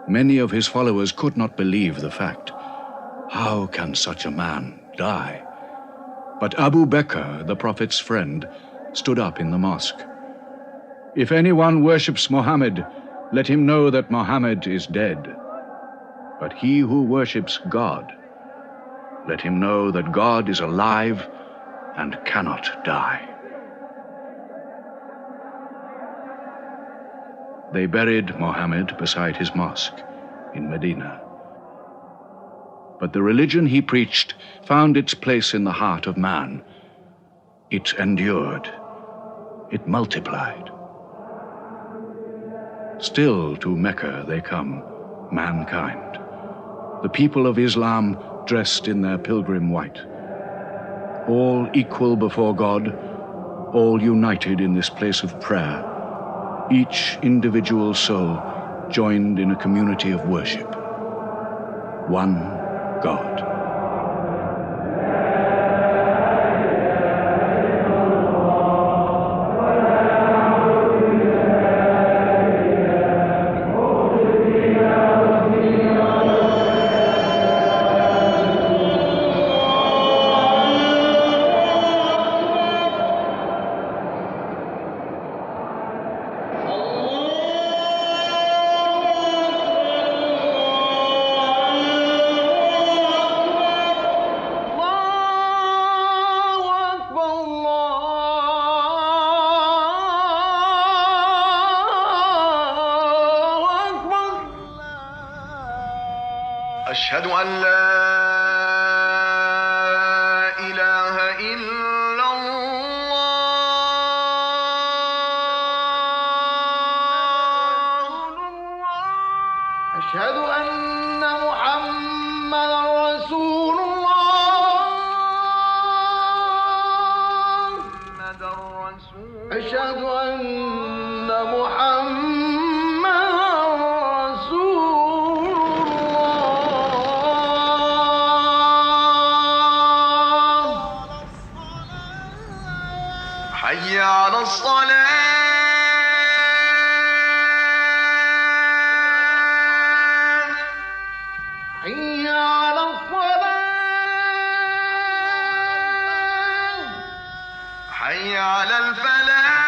S14: Many of his followers could not believe the fact. How can such a man die? But Abu Bakr, the Prophet's friend, stood up in the mosque. If anyone worships Muhammad, let him know that Muhammad is dead. But he who worships God, let him know that God is alive and cannot die. They buried Muhammad beside his mosque in Medina. But the religion he preached found its place in the heart of man. It endured. It multiplied. Still to Mecca they come, mankind, the people of Islam dressed in their pilgrim white. All equal before God, all united in this place of prayer, each individual soul joined in a community of worship. One God.
S8: أشهد أن لا إله إلا الله أشهد أن محمدا رسول الله أشهد أن محمدا حي على الصلاة حي على الصلاة حي على الفلاح